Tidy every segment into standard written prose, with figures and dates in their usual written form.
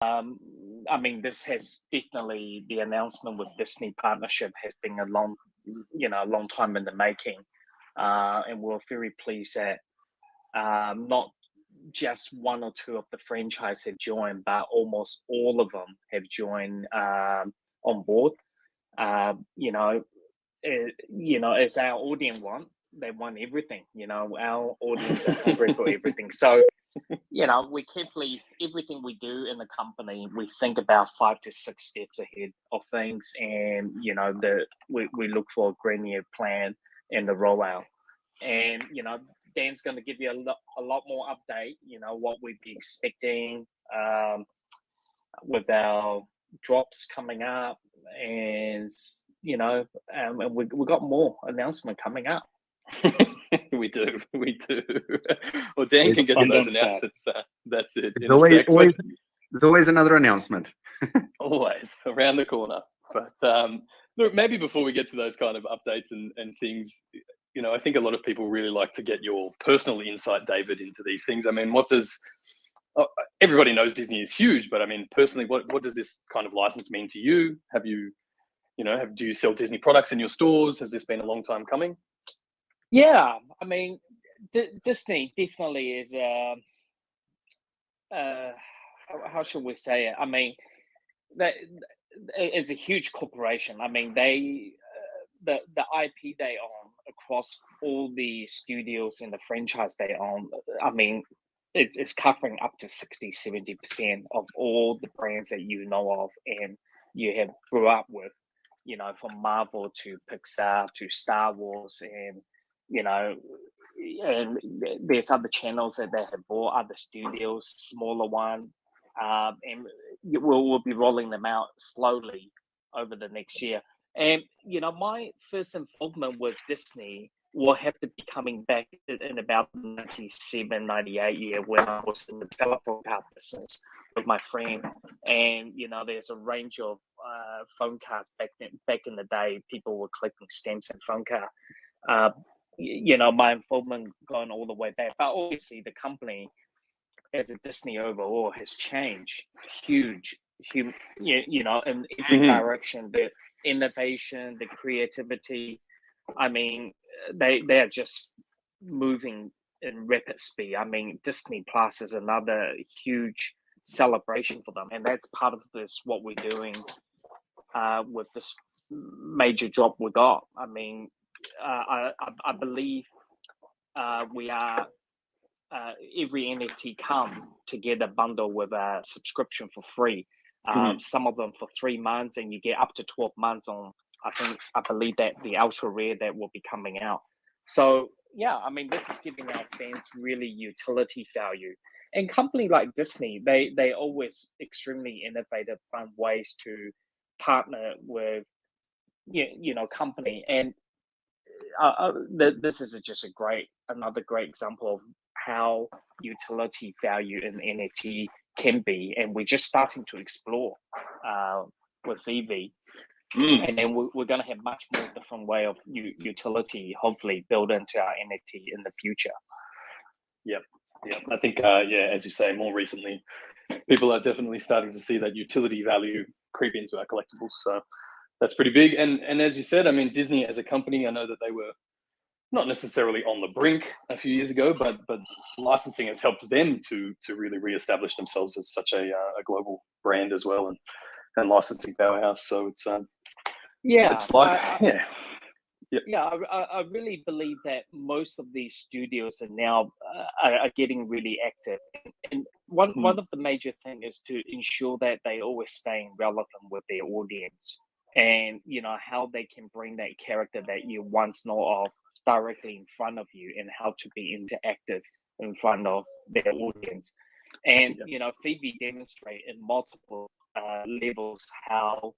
I mean, this has definitely, the announcement with Disney partnership has been a long time in the making, and we're very pleased that not just one or two of the franchise have joined, but almost all of them have joined on board. As our audience want, they want everything. Our audience are hungry for everything. So, we carefully, everything we do in the company, we think about 5 to 6 steps ahead of things, and we look for a granular plan in the rollout. And Dan's going to give you a lot more update. What we'd be expecting with our drops coming up, and and we got more announcement coming up. we do. Well, Dan can get to those announcements. That's it. There's always another announcement. Always around the corner. But look, maybe before we get to those kind of updates and things, I think a lot of people really like to get your personal insight, David, into these things. I mean, everybody knows Disney is huge, but I mean, personally, what does this kind of license mean to you? Do you sell Disney products in your stores? Has this been a long time coming? Yeah, I mean, Disney definitely is how should we say it? I mean, it's a huge corporation. I mean, the IP they own across all the studios and the franchise they own, I mean, it's covering up to 60-70% of all the brands that you know of and you have grew up with, from Marvel to Pixar to Star Wars, and and there's other channels that they have bought, other studios, smaller one, and we'll be rolling them out slowly over the next year. And my first involvement with Disney will have to be coming back in about 97, 98 year, when I was in the telephone card business with my friend. And there's a range of phone cards back in the day. People were collecting stamps and phone card. My involvement going all the way back, but obviously the company as a Disney overall has changed huge, in every direction. The innovation, the creativity. I mean, they are just moving in rapid speed. I mean, Disney Plus is another huge celebration for them, and that's part of what we're doing with this major drop we got. I mean, I believe we are every NFT come together bundle with a subscription for free. Some of them for 3 months, and you get up to 12 months on. I believe that the ultra rare that will be coming out. So yeah, I mean, this is giving our fans really utility value. And company like Disney, they always extremely innovative, find ways to partner with company. And this is just another great example of how utility value in NFT can be, and we're just starting to explore with veve. And then we're going to have much more different way of utility, hopefully built into our NFT in the future. Yep. I think, as you say, more recently, people are definitely starting to see that utility value creep into our collectibles. So that's pretty big. And as you said, I mean, Disney as a company, I know that they were not necessarily on the brink a few years ago, but licensing has helped them to really reestablish themselves as such a global brand as well, and licensing powerhouse. So it's it's like I really believe that most of these studios are now are getting really active, and one of the major things is to ensure that they always staying relevant with their audience, and how they can bring that character that you once know of directly in front of you, and how to be interactive in front of their audience. And veve demonstrate in multiple levels how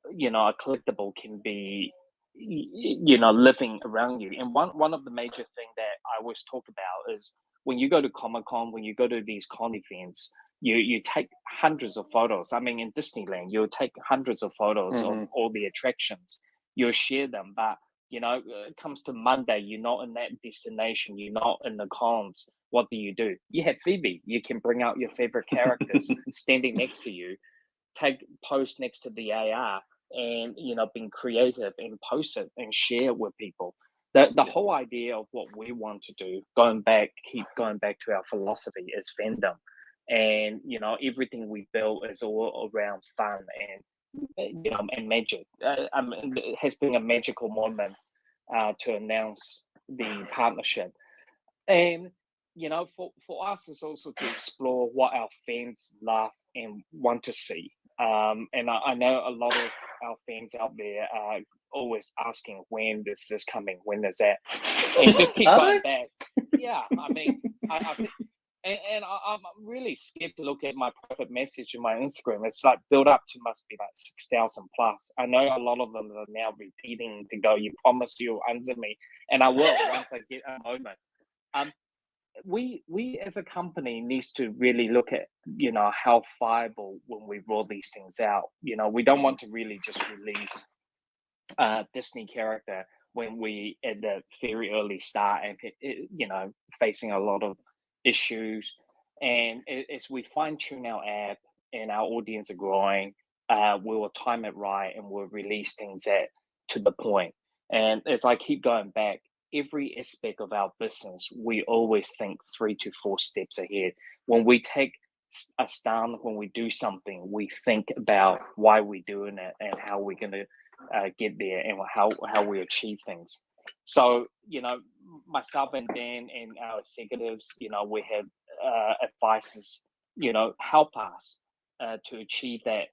a collectible can be living around you. And one of the major thing that I always talk about is when you go to Comic-Con, when you go to these con events, you take hundreds of photos. I mean, in Disneyland, you'll take hundreds of photos of all the attractions. You'll share them, but it comes to Monday, you're not in that destination, you're not in the cons. What do? You have veve. You can bring out your favorite characters standing next to you, post next to the AR, and being creative and post it and share it with people. The whole idea of what we want to do, keep going back to our philosophy, is fandom. And everything we build is all around fun and magic. It has been a magical moment to announce the partnership. And for us, it's also to explore what our fans love and want to see. And I know a lot of our fans out there are always asking, when is this coming? When is that? And just keep going back. Yeah, I mean, I think, and I'm really scared to look at my private message in my Instagram. It's like built up to must be like 6,000 plus. I know a lot of them are now repeating to go, you promised you'll answer me. And I will once I get a moment. We as a company needs to really look at how viable when we roll these things out. We don't want to really just release Disney character when we at the very early start and facing a lot of issues. And as we fine tune our app and our audience are growing, we will time it right and we'll release things to the point. And as I keep going back, every aspect of our business, we always think 3 to 4 steps ahead. When we take a stand, when we do something, we think about why we're doing it and how we're going to get there and how we achieve things. So, myself and Dan and our executives, we have advices, help us to achieve that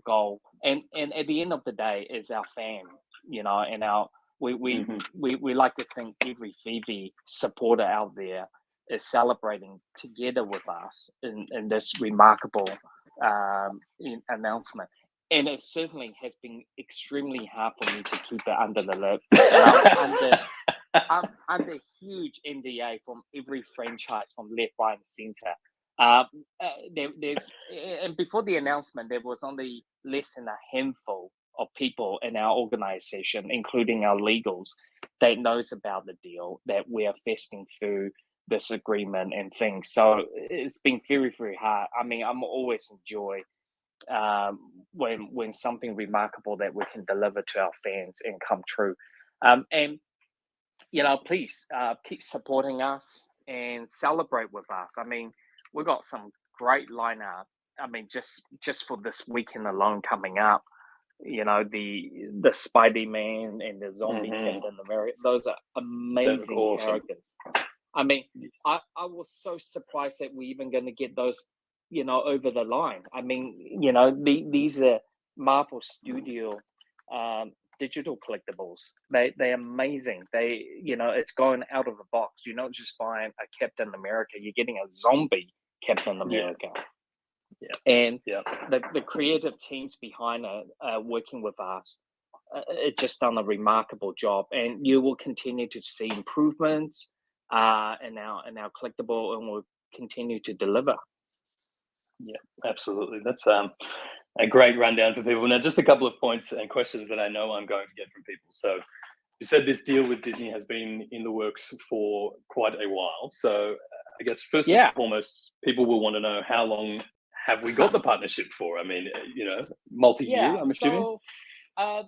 goal. And at the end of the day, it's our fan, and we like to think every veve supporter out there is celebrating together with us in this remarkable announcement. And it certainly has been extremely hard for me to keep it under the lip. I'm under huge NDA from every franchise, from left, right, and center. There's and before the announcement, there was only less than a handful of people in our organization, including our legals, that knows about the deal that we are festing through this agreement and things. So it's been very, very hard. I mean, I'm always enjoy when something remarkable that we can deliver to our fans and come true. And please keep supporting us and celebrate with us. I mean, we've got some great lineup. I mean, just for this weekend alone coming up, the Spider-Man and the zombie Captain America. Those are amazing characters. I mean, I was so surprised that we're even going to get those, over the line. I mean, these are Marvel Studio digital collectibles. They're amazing. It's going out of the box. You're not just buying a Captain America. You're getting a zombie Captain America. Yeah. And the creative teams behind it working with us, it just done a remarkable job. And you will continue to see improvements in our collectible, and we'll continue to deliver. Yeah, absolutely. That's a great rundown for people. Now, just a couple of points and questions that I know I'm going to get from people. So you said this deal with Disney has been in the works for quite a while. So I guess first and foremost, people will want to know, how long have we got the partnership for? I mean, multi-year, I'm assuming. So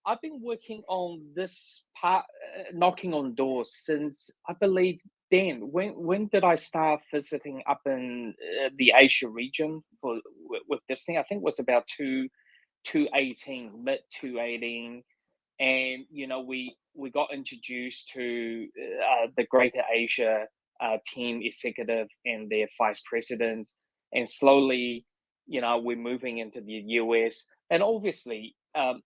I've been working on this part, knocking on doors since, I believe, Dan, when did I start visiting up in the Asia region with Disney? I think it was about 2018, mid 2018, and we got introduced to the Greater Asia team executive and their vice presidents, and slowly, we're moving into the US, and obviously,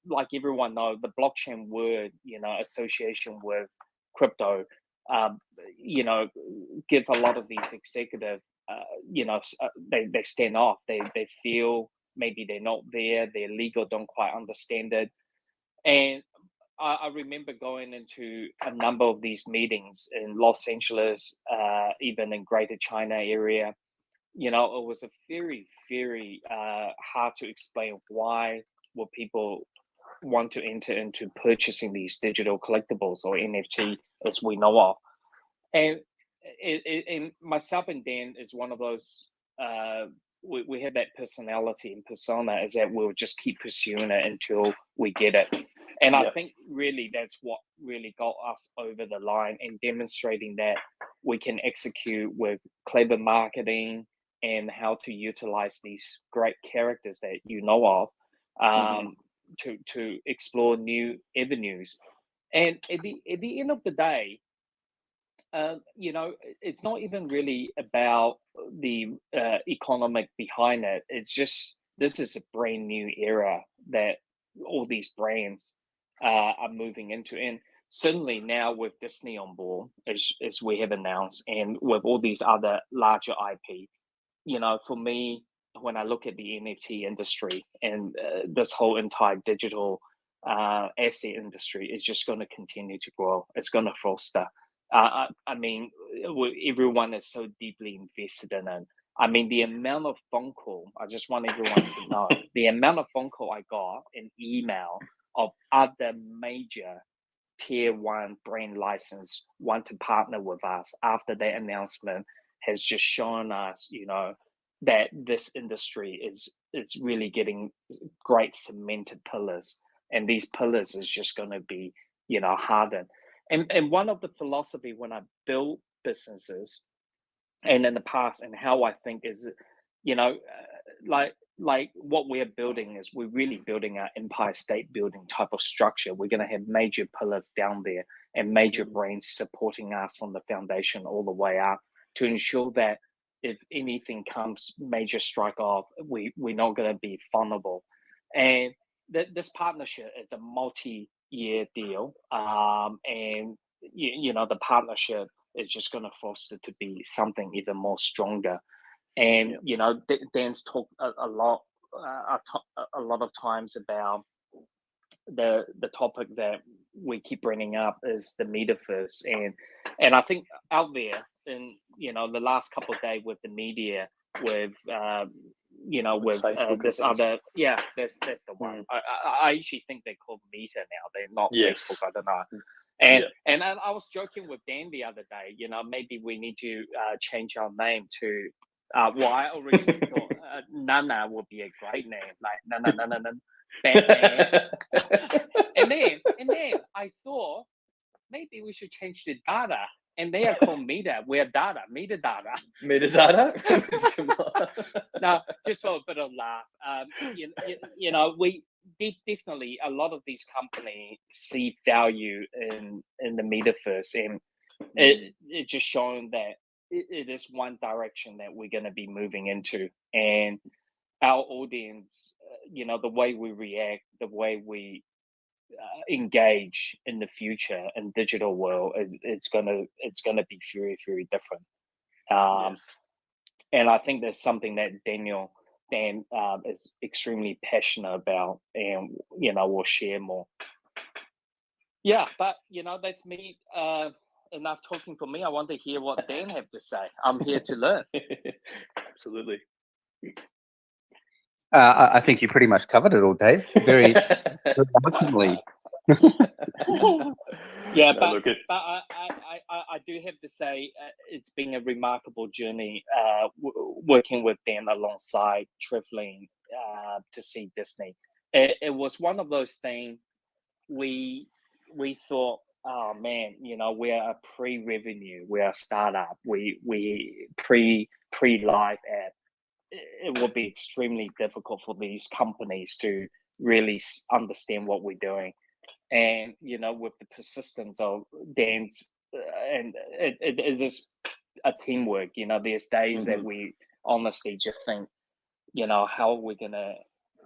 like everyone knows, the blockchain word, association with crypto. Give a lot of these executives, they stand off. They feel maybe they're not there. Their legal don't quite understand it. And I remember going into a number of these meetings in Los Angeles, even in Greater China area. It was a very, very hard to explain why were people want to enter into purchasing these digital collectibles or NFT as we know of. And myself and Dan is one of those. We have that personality and persona is that we'll just keep pursuing it until we get it. And I think really that's what really got us over the line and demonstrating that we can execute with clever marketing and how to utilize these great characters that you know of to explore new avenues. And at the end of the day, it's not even really about the economic behind it. It's just this is a brand new era that all these brands are moving into, and certainly now with Disney on board, as we have announced, and with all these other larger IP, for me, when I look at the NFT industry and this whole entire digital asset industry, is just going to continue to grow. It's going to foster. I mean, everyone is so deeply invested in it. I mean, the amount of phone call, I just want everyone to know, the amount of phone call I got in email of other major tier one brand license want to partner with us after that announcement has just shown us, that this industry is really getting great cemented pillars. And these pillars is just going to be, hardened. And one of the philosophy when I build businesses and in the past and how I think is, like what we're building is we're really building our empire state building type of structure. We're going to have major pillars down there and major brands supporting us on the foundation all the way up to ensure that if anything comes major strike off, we're not going to be vulnerable. And this partnership is a multi-year deal, and the partnership is just going to foster to be something even more stronger. And Dan's talked a lot of times about the topic that we keep bringing up is the metaverse, and I think out there in the last couple of days with the media with with this other that's the one. I actually think they're called Meta now. They're not Facebook. I don't know. And I was joking with Dan the other day. Maybe we need to change our name to. I originally thought Nana would be a great name, like Nana, Batman. and then I thought maybe we should change to Data. And they are called Meta. We're Data. Metadata? No, just for a bit of laugh. We definitely, a lot of these companies see value in the metaverse, and it just showing that it is one direction that we're going to be moving into. And our audience, the way we react, the way we engage in the future in digital world, it's gonna be very, very different. And I think there's something that Dan is extremely passionate about, and we'll share more. But that's me. Enough talking for me. I want to hear what Dan have to say. I'm here to learn. Absolutely. I think you pretty much covered it all, Dave. Very eloquently. But I do have to say it's been a remarkable journey working with Dan alongside traveling to see Disney. It was one of those things we thought, oh man, we are a pre-revenue, we are a startup, we pre-live app. It would be extremely difficult for these companies to really understand what we're doing. And with the persistence of Dan's, and it is a teamwork. There's days that we honestly just think, how are we gonna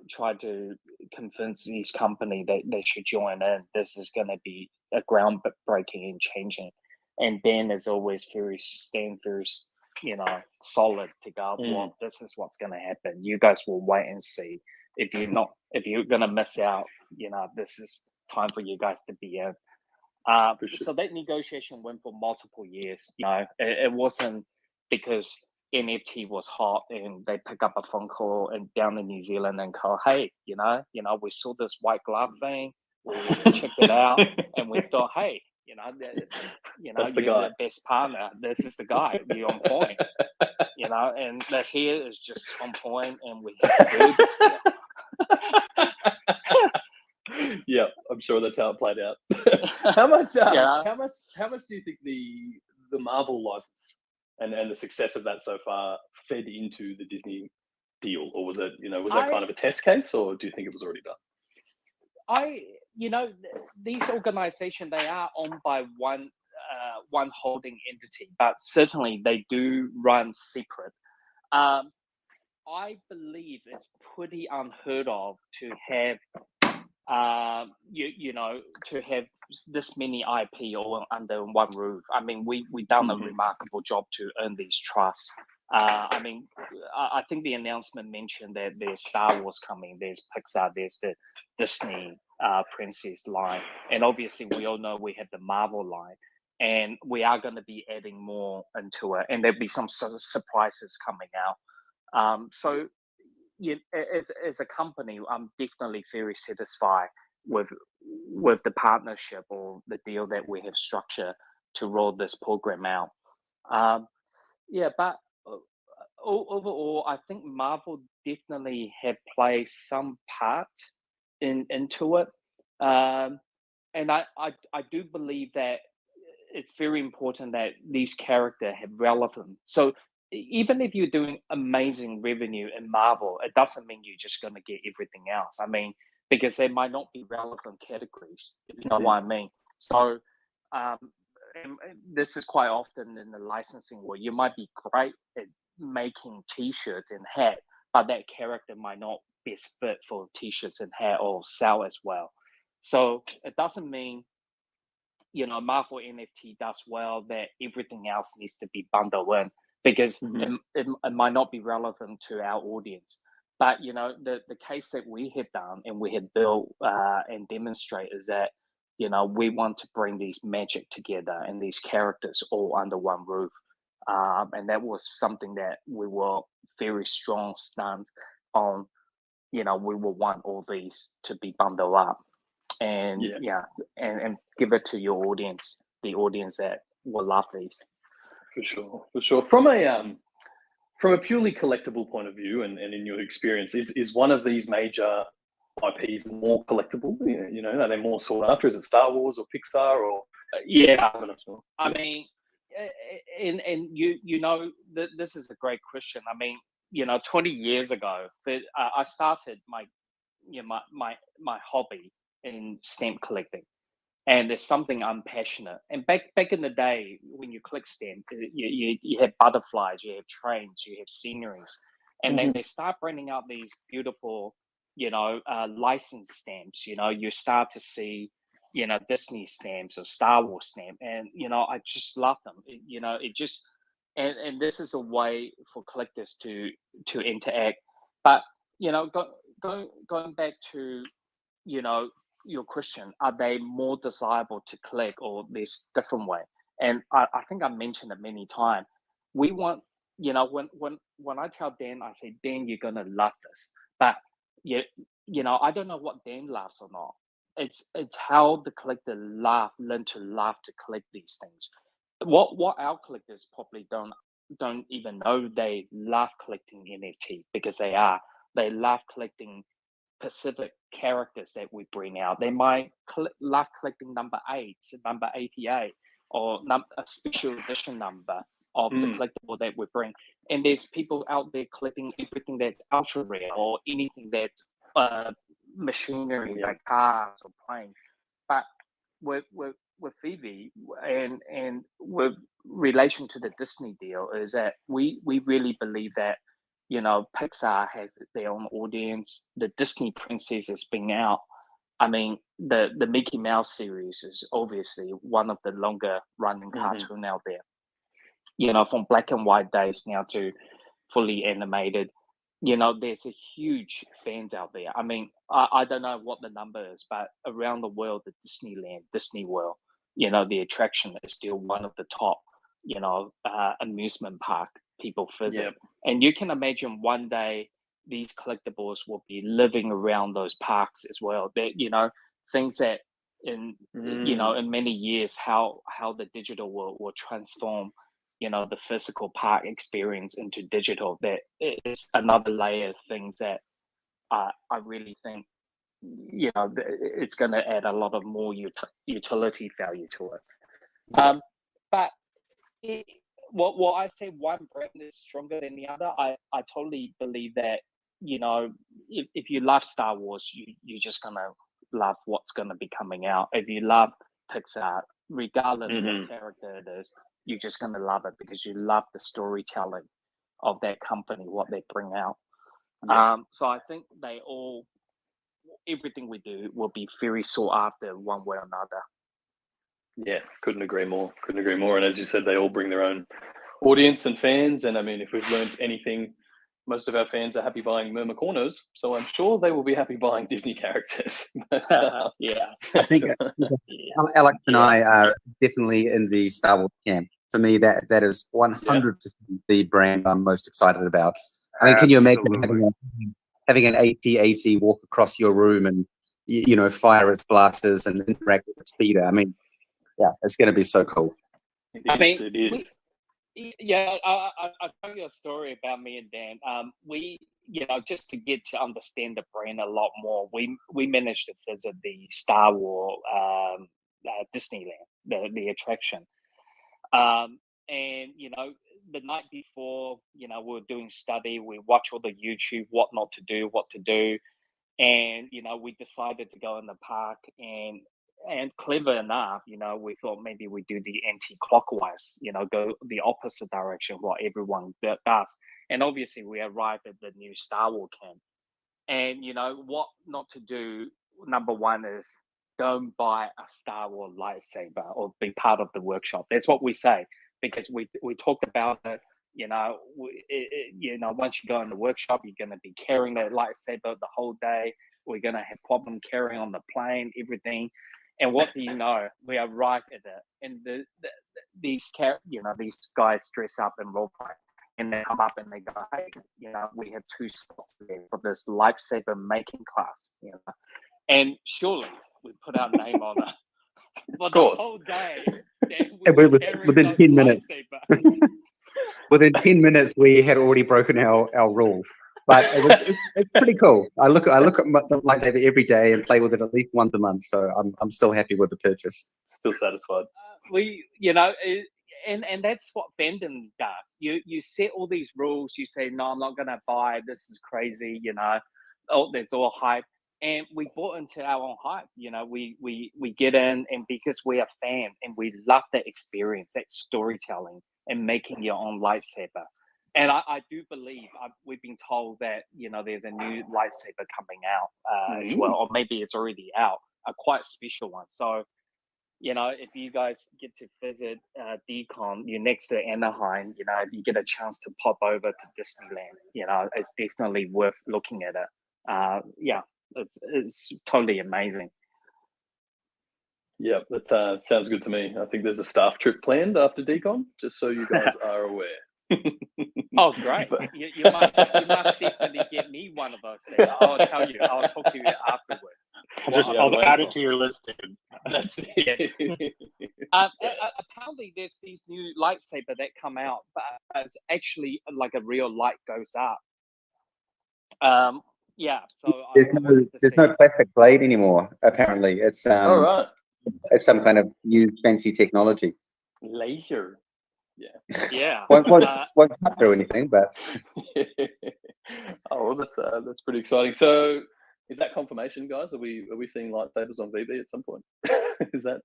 try to convince these companies that they should join in? This is gonna be a groundbreaking and changing. And Dan is always very solid to go. Well, this is what's gonna happen. You guys will wait and see. If you're gonna miss out, this is time for you guys to be in. So that negotiation went for multiple years. It wasn't because NFT was hot, and they pick up a phone call and down in New Zealand and go, hey, we saw this white glove thing, we checked it out, and we thought, hey, That's the you're guy. the best partner. This is the guy. You're on point. And the hair is just on point, and we have to do this here. Yeah, I'm sure that's how it played out. How much do you think the Marvel license and the success of that so far fed into the Disney deal, or was it kind of a test case, or do you think it was already done? These organizations, they are owned by one holding entity, but certainly they do run separate. I believe it's pretty unheard of to have to have this many IP all under one roof. I mean, we've done a remarkable job to earn these trusts. I think the announcement mentioned that there's Star Wars coming, there's Pixar, there's the Disney Princess line, and obviously we all know we have the Marvel line, and we are going to be adding more into it, and there'll be some sort of surprises coming out. So as a company, I'm definitely very satisfied with the partnership or the deal that we have structured to roll this program out. But overall, I think Marvel definitely have played some part into it, and I do believe that it's very important that these characters have relevance. So even if you're doing amazing revenue in Marvel, it doesn't mean you're just going to get everything else. I mean, because there might not be relevant categories, if you know what I mean. So and this is quite often in the licensing world. You might be great at making T-shirts and hat, but that character might not best fit for T-shirts and hat or sell as well. So it doesn't mean Marvel NFT does well that everything else needs to be bundled in, because it might not be relevant to our audience. But the case that we have done and we have built and demonstrate is that we want to bring these magic together and these characters all under one roof, and that was something that we were very strong stance on. We will want all these to be bundled up, and and give it to your audience, the audience that will love these. For sure. From a purely collectible point of view, and in your experience, is one of these major IPs more collectible? Are they more sought after? Is it Star Wars or Pixar or? I mean, and this is a great question. I mean, 20 years ago, I started my hobby in stamp collecting. And there's something I'm passionate. And back in the day, when you click stamp, you have butterflies, you have trains, you have sceneries, and then they start bringing out these beautiful, licensed stamps. You start to see, Disney stamps or Star Wars stamp, and I just love them. It just, and this is a way for collectors to interact. But going back to, your question, are they more desirable to collect, or this different way? And I think I mentioned it many times. We want, when I tell Dan, I say, Dan, you're gonna love this, but I don't know what Dan loves or not. It's how the collector learn to love to collect these things. What our collectors probably don't even know, they love collecting NFT, because they love collecting specific characters that we bring out. They might love collecting number 8, number 88, or a special edition number of the collectible that we bring. And there's people out there collecting everything that's ultra rare, or anything that's machinery, like cars or planes. But with veve and with relation to the Disney deal, is that we really believe that Pixar has their own audience. The Disney Princess has been out. I mean, the Mickey Mouse series is obviously one of the longer running cartoon out there. From black and white days now to fully animated. There's a huge fans out there. I mean, I don't know what the number is, but around the world, the Disneyland, Disney World, the attraction is still one of the top, amusement park people visit. Yep. And you can imagine one day these collectibles will be living around those parks as well. That, you know, things that in you know, in many years, how the digital will transform, you know, the physical park experience into digital. That is another layer of things that I really think, you know, it's going to add a lot of more utility value to it. But what I say, one brand is stronger than the other. I totally believe that, you know, if you love Star Wars, you're just gonna love what's gonna be coming out. If you love Pixar, regardless what character it is, you're just gonna love it because you love the storytelling of that company, what they bring out. So I think everything we do will be very sought after one way or another. Yeah, couldn't agree more. Couldn't agree more. And as you said, they all bring their own audience and fans. And I mean, if we've learned anything, most of our fans are happy buying Murmur Corners, so I'm sure they will be happy buying Disney characters. Yeah, I think Alex and I are definitely in the Star Wars camp. For me, that is 100% the brand I'm most excited about. I mean, can you imagine having an AT-AT walk across your room and, you know, fire its blasters and interact with its speeder? I mean, yeah, it's going to be so cool. It is. I'll tell you a story about me and Dan. We, you know, just to get to understand the brand a lot more, we managed to visit the Star Wars Disneyland, the attraction. And, you know, the night before, you know, we were doing study, we watch all the YouTube, what not to do, what to do. And, you know, we decided to go in the park, and clever enough, you know, we thought maybe we do the anti-clockwise, you know, go the opposite direction what everyone does. And obviously we arrived at the new Star Wars camp. And, you know, what not to do, number one is don't buy a Star Wars lightsaber or be part of the workshop. That's what we say, because we talked about it. You know, you know, once you go in the workshop, you're going to be carrying that lightsaber the whole day. We're going to have problem carrying on the plane, everything. And what do you know? We arrive at it, and these guys dress up in role play, and they come up and they go, "Hey, you know, we have 2 spots there for this lightsaber making class." You know, and surely we put our name on it. For the whole day, within 10 minutes. Within 10 minutes, we had already broken our rule. But it's pretty cool. I look at the lightsaber every day and play with it at least once a month. So I'm still happy with the purchase. Still satisfied. You know, and that's what fandom does. You set all these rules. You say, no, I'm not gonna buy. This is crazy. You know, there's all hype, and we bought into our own hype. You know, we get in, and because we are fan and we love that experience, that storytelling, and making your own lightsaber. And I do believe we've been told that, you know, there's a new lightsaber coming out as well, or maybe it's already out, a quite special one. So, you know, if you guys get to visit DCon, you're next to Anaheim, you know, if you get a chance to pop over to Disneyland, you know, it's definitely worth looking at it. Yeah, it's totally amazing. Yeah, that sounds good to me. I think there's a staff trip planned after DCon, just so you guys are aware. Oh, great! You must definitely get me one of those things. I'll tell you. I'll talk to you afterwards. I'll add it to your list, dude. That's it. Apparently, there's these new lightsaber that come out, but it's actually like a real light goes up. Yeah. So there's no plastic blade anymore. Apparently, it's all right. It's some kind of new fancy technology. Laser. Yeah. Won't cut through anything, but oh, well, that's pretty exciting. So, is that confirmation, guys? Are we seeing lightsabers on veve at some point? Is that?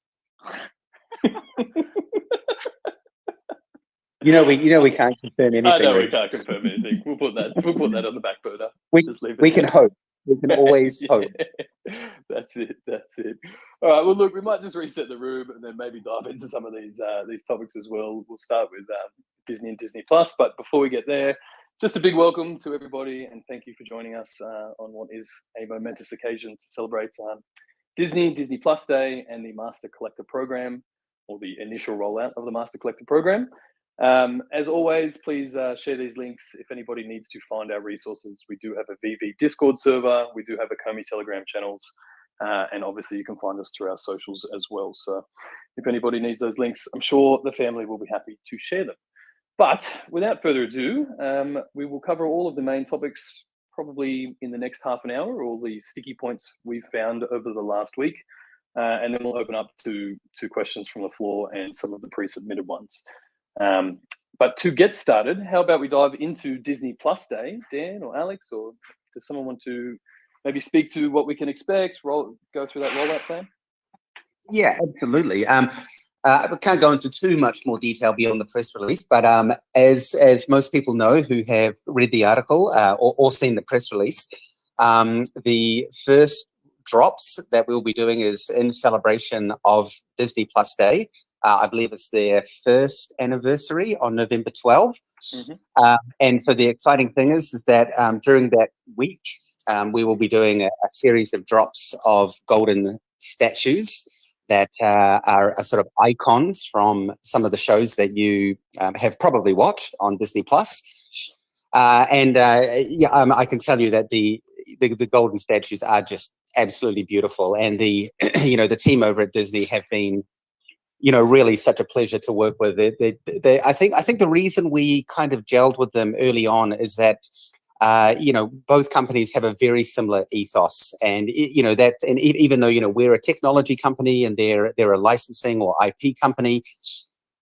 you know we can't confirm anything. I know we can't confirm anything. We'll put that on the back burner. We can hope. We can always hope. That's it. All right. Well, look, we might just reset the room and then maybe dive into some of these topics as well. We'll start with Disney and Disney Plus, but before we get there, just a big welcome to everybody and thank you for joining us on what is a momentous occasion to celebrate Disney Plus Day and the Master Collector Program, or the initial rollout of the Master Collector Program. As always, please share these links if anybody needs to find our resources. We do have a veve Discord server. We do have a Comey Telegram channels. And obviously you can find us through our socials as well. So if anybody needs those links, I'm sure the family will be happy to share them. But without further ado, we will cover all of the main topics probably in the next half an hour, all the sticky points we've found over the last week. And then we'll open up to questions from the floor and some of the pre-submitted ones. But to get started, how about we dive into Disney Plus Day? Dan or Alex, or does someone want to maybe speak to what we can expect, go through that rollout plan? Yeah, absolutely. I can't go into too much more detail beyond the press release, but as most people know who have read the article or seen the press release, the first drops that we'll be doing is in celebration of Disney Plus Day. I believe it's their first anniversary on November 12th. Mm-hmm. And so the exciting thing is that during that week, we will be doing a series of drops of golden statues that are sort of icons from some of the shows that you have probably watched on Disney Plus. I can tell you that the golden statues are just absolutely beautiful, and the the team over at Disney have been really such a pleasure to work with. I think the reason we kind of gelled with them early on is that both companies have a very similar ethos, and even though we're a technology company and they're a licensing or IP company,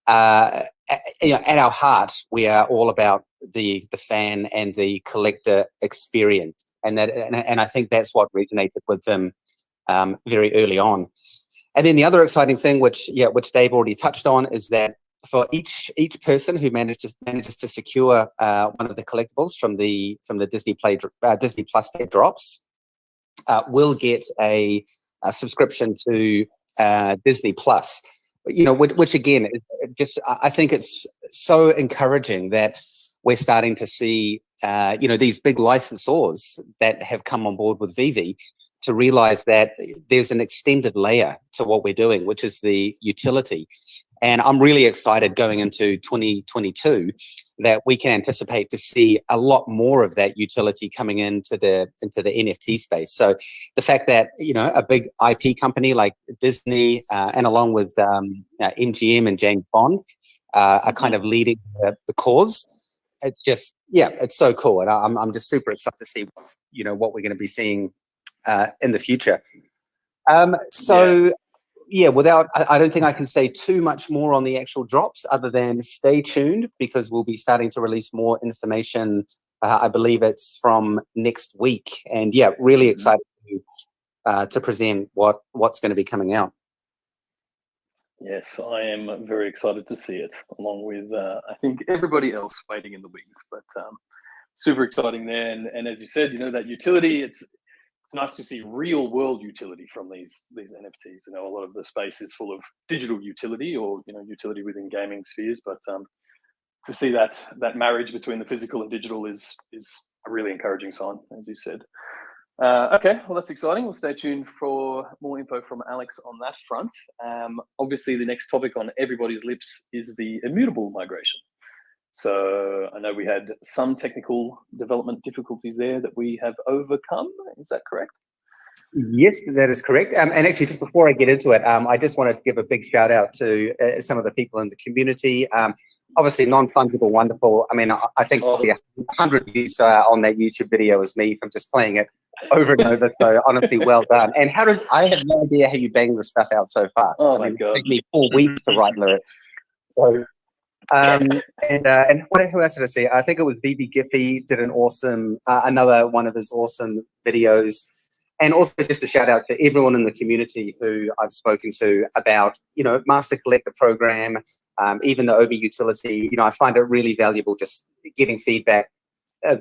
at our heart we are all about the fan and the collector experience, and I think that's what resonated with them very early on. And then the other exciting thing, which Dave already touched on, is that for each person who manages to secure one of the collectibles from the Disney Plus Day drops, will get a subscription to Disney Plus. Which again, I think it's so encouraging that we're starting to see these big licensors that have come on board with veve to realize that there's an extended layer to what we're doing, which is the utility. And I'm really excited going into 2022 that we can anticipate to see a lot more of that utility coming into the NFT space. So the fact that a big IP company like Disney and along with MGM and James Bond are kind of leading the cause. It's just it's so cool, and I'm just super excited to see what we're going to be seeing in the future. I don't think I can say too much more on the actual drops other than stay tuned, because we'll be starting to release more information. I believe it's from next week, and really excited to present what's going to be coming out. Yes, I am very excited to see it, along with I think everybody else waiting in the wings. But super exciting there, and as you said, that utility. It's nice to see real world utility from these NFTs. A lot of the space is full of digital utility or utility within gaming spheres, but to see that marriage between the physical and digital is a really encouraging sign, as you said. Okay, well, that's exciting. We'll stay tuned for more info from Alex on that front. Obviously, the next topic on everybody's lips is the immutable migration. So I know we had some technical development difficulties there that we have overcome. Is that correct? Yes, that is correct. And actually, just before I get into it, I just wanted to give a big shout out to some of the people in the community. Obviously, non-fungible, wonderful. I mean, I think 100 views on that YouTube video is me from just playing it over and over. So honestly, well done. And I have no idea how you bang this stuff out so fast. Oh my God. It took me 4 weeks to write lyrics. So, who else did I see? I think it was BB Giffy did an awesome, another one of his awesome videos. And also just a shout out to everyone in the community who I've spoken to about, Master Collector program, even the OB utility. I find it really valuable just getting feedback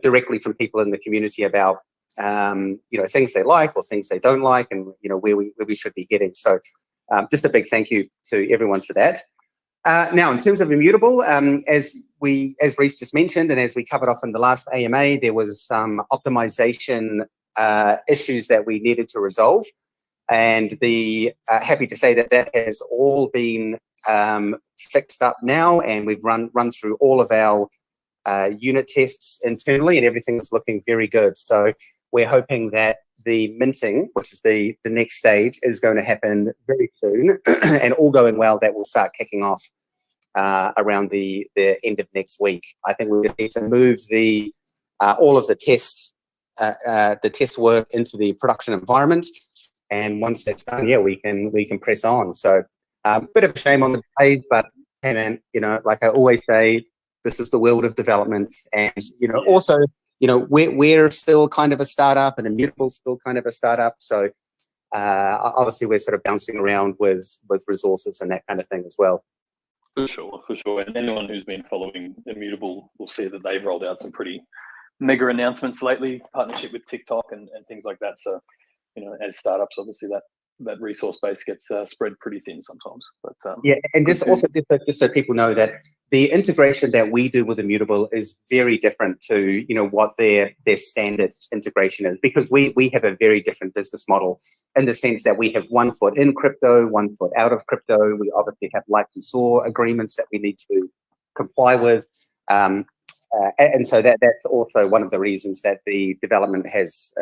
directly from people in the community about, things they like or things they don't like, and, where we should be heading. So just a big thank you to everyone for that. Now, in terms of immutable, as Reece just mentioned, and as we covered off in the last AMA, there was some optimization issues that we needed to resolve. and the happy to say that that has all been fixed up now, and we've run through all of our unit tests internally, and everything is looking very good. So we're hoping that the minting, which is the next stage, is going to happen very soon, and all going well, that will start kicking off around the end of next week. I think we need to move the all of the test work into the production environment, and once that's done, yeah, we can press on. So bit of a shame on the days, but hey man, you know, like I always say, this is the world of development, and you know, also, you know, we're still kind of a startup, and Immutable's still kind of a startup. So obviously, we're sort of bouncing around with resources and that kind of thing as well. For sure, for sure. And anyone who's been following Immutable will see that they've rolled out some pretty mega announcements lately, partnership with TikTok and things like that. So, you know, as startups, obviously that resource base gets spread pretty thin sometimes. But yeah, and just so people know that the integration that we do with Immutable is very different to, you know, what their standard integration is, because we have a very different business model in the sense that we have 1 foot in crypto, 1 foot out of crypto. We obviously have licensor agreements that we need to comply with. And so that's also one of the reasons that the development has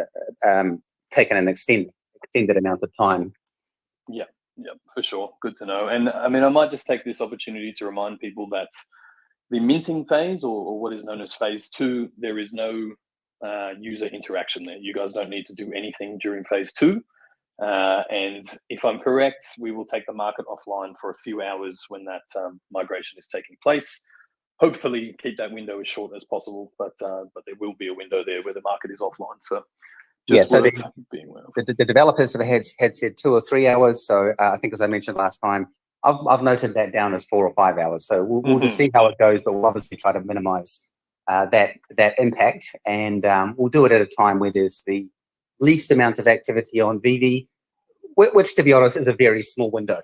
taken an extended amount of time. Yeah, for sure. Good to know. And I mean, I might just take this opportunity to remind people that the minting phase, or what is known as phase 2, there is no user interaction there. You guys don't need to do anything during phase 2. And if I'm correct, we will take the market offline for a few hours when that migration is taking place. Hopefully keep that window as short as possible, but there will be a window there where the market is offline. So just so being aware of. The developers had said 2 or 3 hours. So I think, as I mentioned last time, I've noted that down as 4 or 5 hours. So we'll just see how it goes, but we'll obviously try to minimize that impact, and we'll do it at a time where there's the least amount of activity on veve, which, to be honest, is a very small window.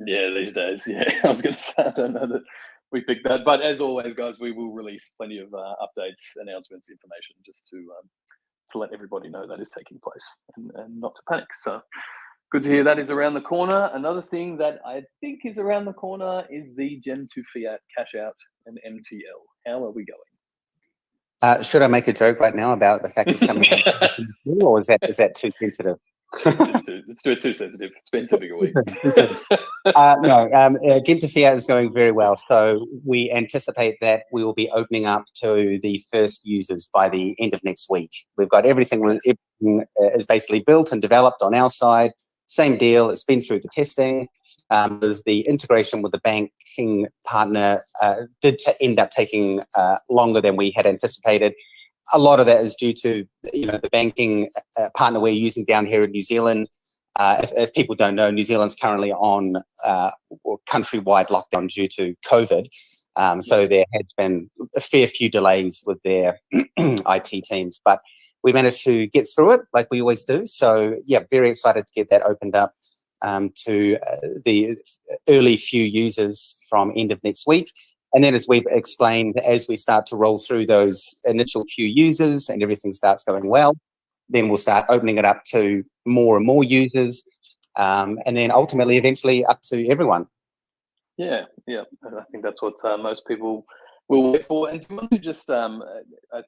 Yeah, these days. Yeah, I was going to say, I don't know that we picked that, but as always, guys, we will release plenty of updates, announcements, information, just to let everybody know that is taking place, and not to panic. So good to hear that is around the corner. Another thing that I think is around the corner is the Gen 2 Fiat cash out and MTL. How are we going? Should I make a joke right now about the fact it's coming out, or is that too sensitive? It's too sensitive. It's been too big a week. No, Gen 2 Fiat is going very well. So we anticipate that we will be opening up to the first users by the end of next week. We've got everything is basically built and developed on our side. Same deal. It's been through the testing. There's the integration with the banking partner did end up taking longer than we had anticipated. A lot of that is due to, you know, the banking partner we're using down here in New Zealand. If people don't know, New Zealand's currently on countrywide lockdown due to COVID. So there has been a fair few delays with their IT teams, but we managed to get through it like we always do. So yeah, very excited to get that opened up to the early few users from end of next week. And then, as we've explained, as we start to roll through those initial few users and everything starts going well, then we'll start opening it up to more and more users, and then ultimately, eventually, up to everyone. Yeah. And I think that's what most people will wait for. And to just, I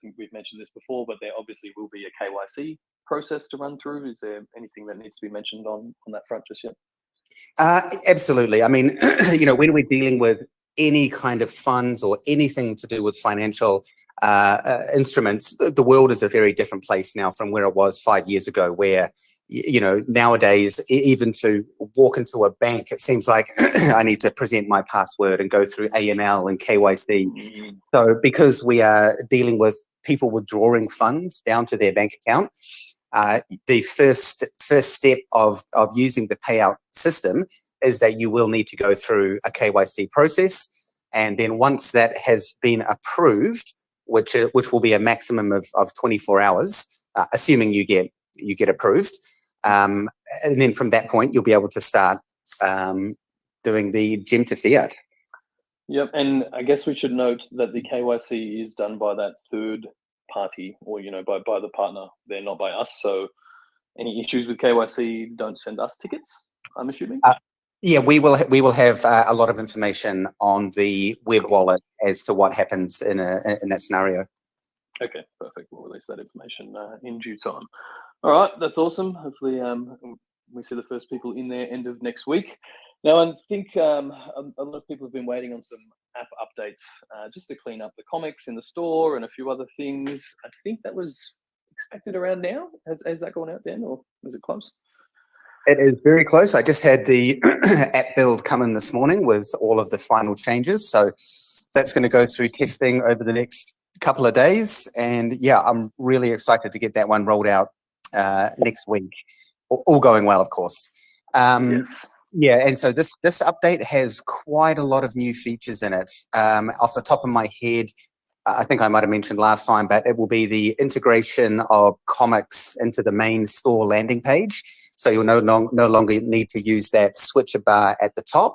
think we've mentioned this before, but there obviously will be a KYC process to run through. Is there anything that needs to be mentioned on that front just yet? Absolutely. I mean, you know, when we're dealing with any kind of funds or anything to do with financial instruments, the world is a very different place now from where it was 5 years ago, where, you know, nowadays, even to walk into a bank, it seems like I need to present my password and go through AML and KYC. So because we are dealing with people withdrawing funds down to their bank account, the first step of using the payout system is that you will need to go through a KYC process, and then once that has been approved, which will be a maximum of 24 hours, assuming you get approved, and then from that point you'll be able to start doing the Gen 2 Fiat. Yep, and I guess we should note that the KYC is done by that third party, or, you know, by the partner. They're not by us, so any issues with KYC, don't send us tickets, I'm assuming? Yeah, we will have a lot of information on the web wallet as to what happens in that scenario. Okay, perfect. We'll release that information in due time. All right, that's awesome. Hopefully, we see the first people in there end of next week. Now, I think a lot of people have been waiting on some app updates just to clean up the comics in the store and a few other things. I think that was expected around now. Has that gone out, Dan, or was it close? It is very close. I just had the app build come in this morning with all of the final changes. So that's going to go through testing over the next couple of days. And yeah, I'm really excited to get that one rolled out next week. All going well, of course. Yes. Yeah, and so this update has quite a lot of new features in it. Off the top of my head, I think I might have mentioned last time, but it will be the integration of comics into the main store landing page. So you'll no longer need to use that switcher bar at the top.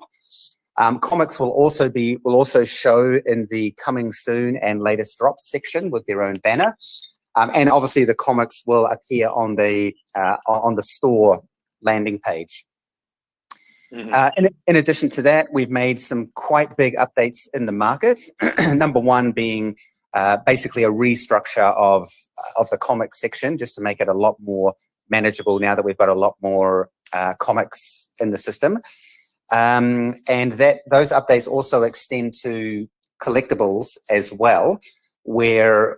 Comics will also show in the coming soon and latest drops section with their own banner. And obviously the comics will appear on the store landing page. Mm-hmm. In addition to that, we've made some quite big updates in the market. Number one being basically a restructure of the comics section, just to make it a lot more manageable now that we've got a lot more comics in the system. And those updates also extend to collectibles as well, where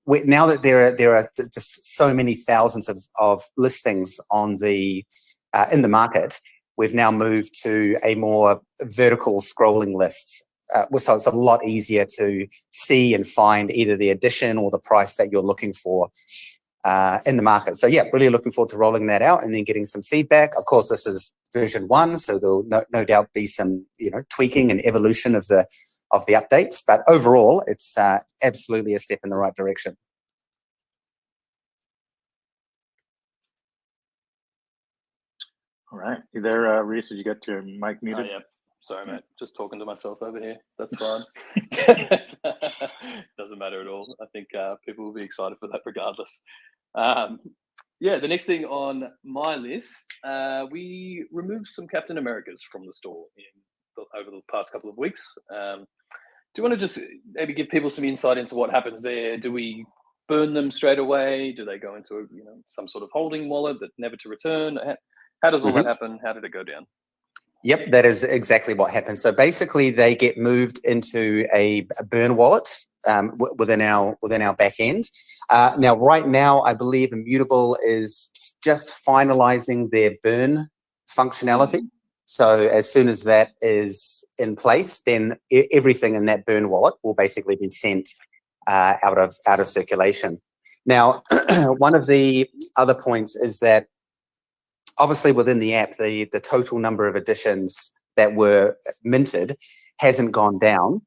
now that there are just so many thousands of listings on in the market, we've now moved to a more vertical scrolling list. So it's a lot easier to see and find either the edition or the price that you're looking for in the market. So yeah, really looking forward to rolling that out and then getting some feedback. Of course, this is version 1, so there'll no doubt be some tweaking and evolution of the updates. But overall, it's absolutely a step in the right direction. All right. You there, Reese? Did you get your mic muted? Oh, yeah. Sorry, mate. Just talking to myself over here. That's fine. Doesn't matter at all. I think people will be excited for that regardless. Yeah, the next thing on my list, we removed some Captain Americas from the store over the past couple of weeks. Do you want to just maybe give people some insight into what happens there? Do we burn them straight away? Do they go into some sort of holding wallet that never to return? How does all that happen? How did it go down? Yep, that is exactly what happens. So basically, they get moved into a burn wallet within our back end. Now, right now, I believe Immutable is just finalizing their burn functionality. So as soon as that is in place, then everything in that burn wallet will basically be sent out of circulation. Now, one of the other points is that obviously within the app, the total number of editions that were minted hasn't gone down.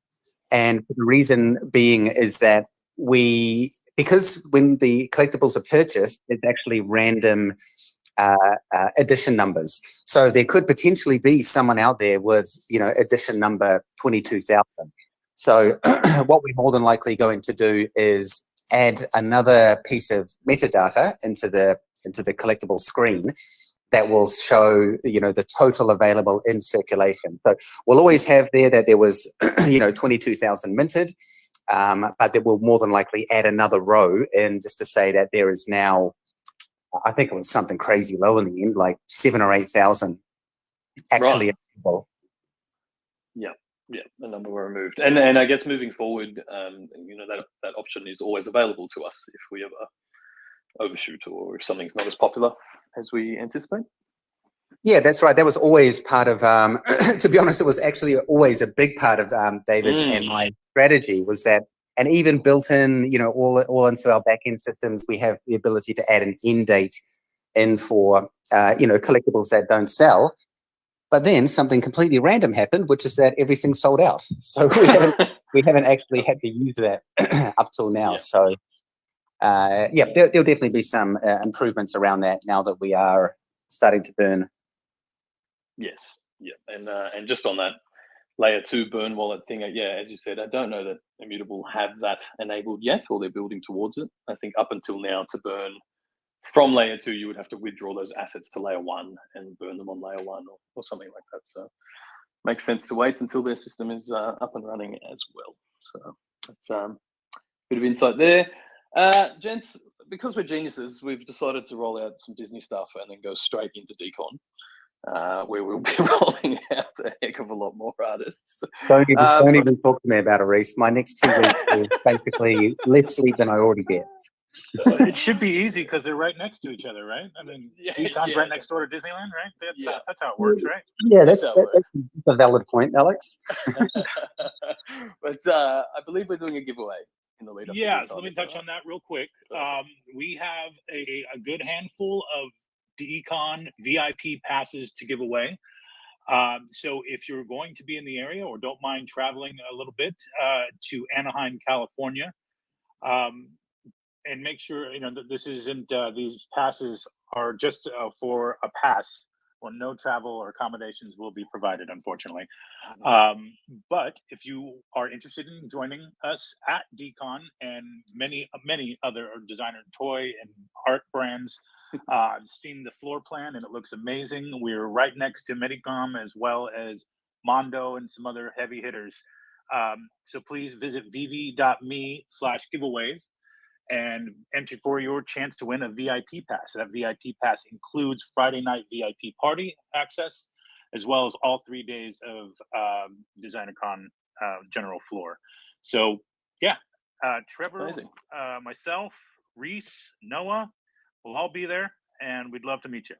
And the reason being is that because when the collectibles are purchased, it's actually random edition numbers. So there could potentially be someone out there with, edition number 22,000. So what we're more than likely going to do is add another piece of metadata into the collectible screen that will show, the total available in circulation. So we'll always have there that there was, 22,000 minted, but that will more than likely add another row in just to say that there is now, I think it was something crazy low in the end, like 7,000 or 8,000 actually available. Yeah, the number were removed, and I guess moving forward, that option is always available to us if we ever overshoot or if something's not as popular as we anticipate. Yeah, that's right. That was always part of, to be honest, it was actually always a big part of David and my strategy was that, and even built in, all into our back-end systems, we have the ability to add an end date in for, collectibles that don't sell. But then something completely random happened, which is that everything sold out. So we haven't actually had to use that up till now. Yeah. So, there'll definitely be some improvements around that now that we are starting to burn. Yes, yeah, and just on that layer 2 burn wallet thing, as you said, I don't know that Immutable have that enabled yet, or they're building towards it. I think up until now, to burn from layer 2, you would have to withdraw those assets to layer 1 and burn them on layer 1 or something like that. So makes sense to wait until their system is up and running as well. So that's a bit of insight there. Gents, because we're geniuses, we've decided to roll out some Disney stuff and then go straight into Decon, where we'll be rolling out a heck of a lot more artists. Don't even talk to me about it, Reese. My next 2 weeks is basically less sleep than I already get. It should be easy because they're right next to each other, right? I mean, Decon's right next door to Disneyland, right? That's how it works, right? Yeah, that's a valid point, Alex. But I believe we're doing a giveaway in the lead up. Yeah, so let me touch on that real quick. We have a good handful of Decon VIP passes to give away. So if you're going to be in the area or don't mind traveling a little bit to Anaheim, California, and make sure that this isn't these passes are just for a pass. Well, no travel or accommodations will be provided, unfortunately. But if you are interested in joining us at Decon and many other designer toy and art brands, I've seen the floor plan and it looks amazing. We're right next to Medicom as well as Mondo and some other heavy hitters. So please visit veve.me/giveaways and enter for your chance to win a VIP pass. That VIP pass includes Friday night VIP party access, as well as all 3 days of DesignerCon general floor. So yeah, Trevor, myself, Reese, Noah, we'll all be there, and we'd love to meet you.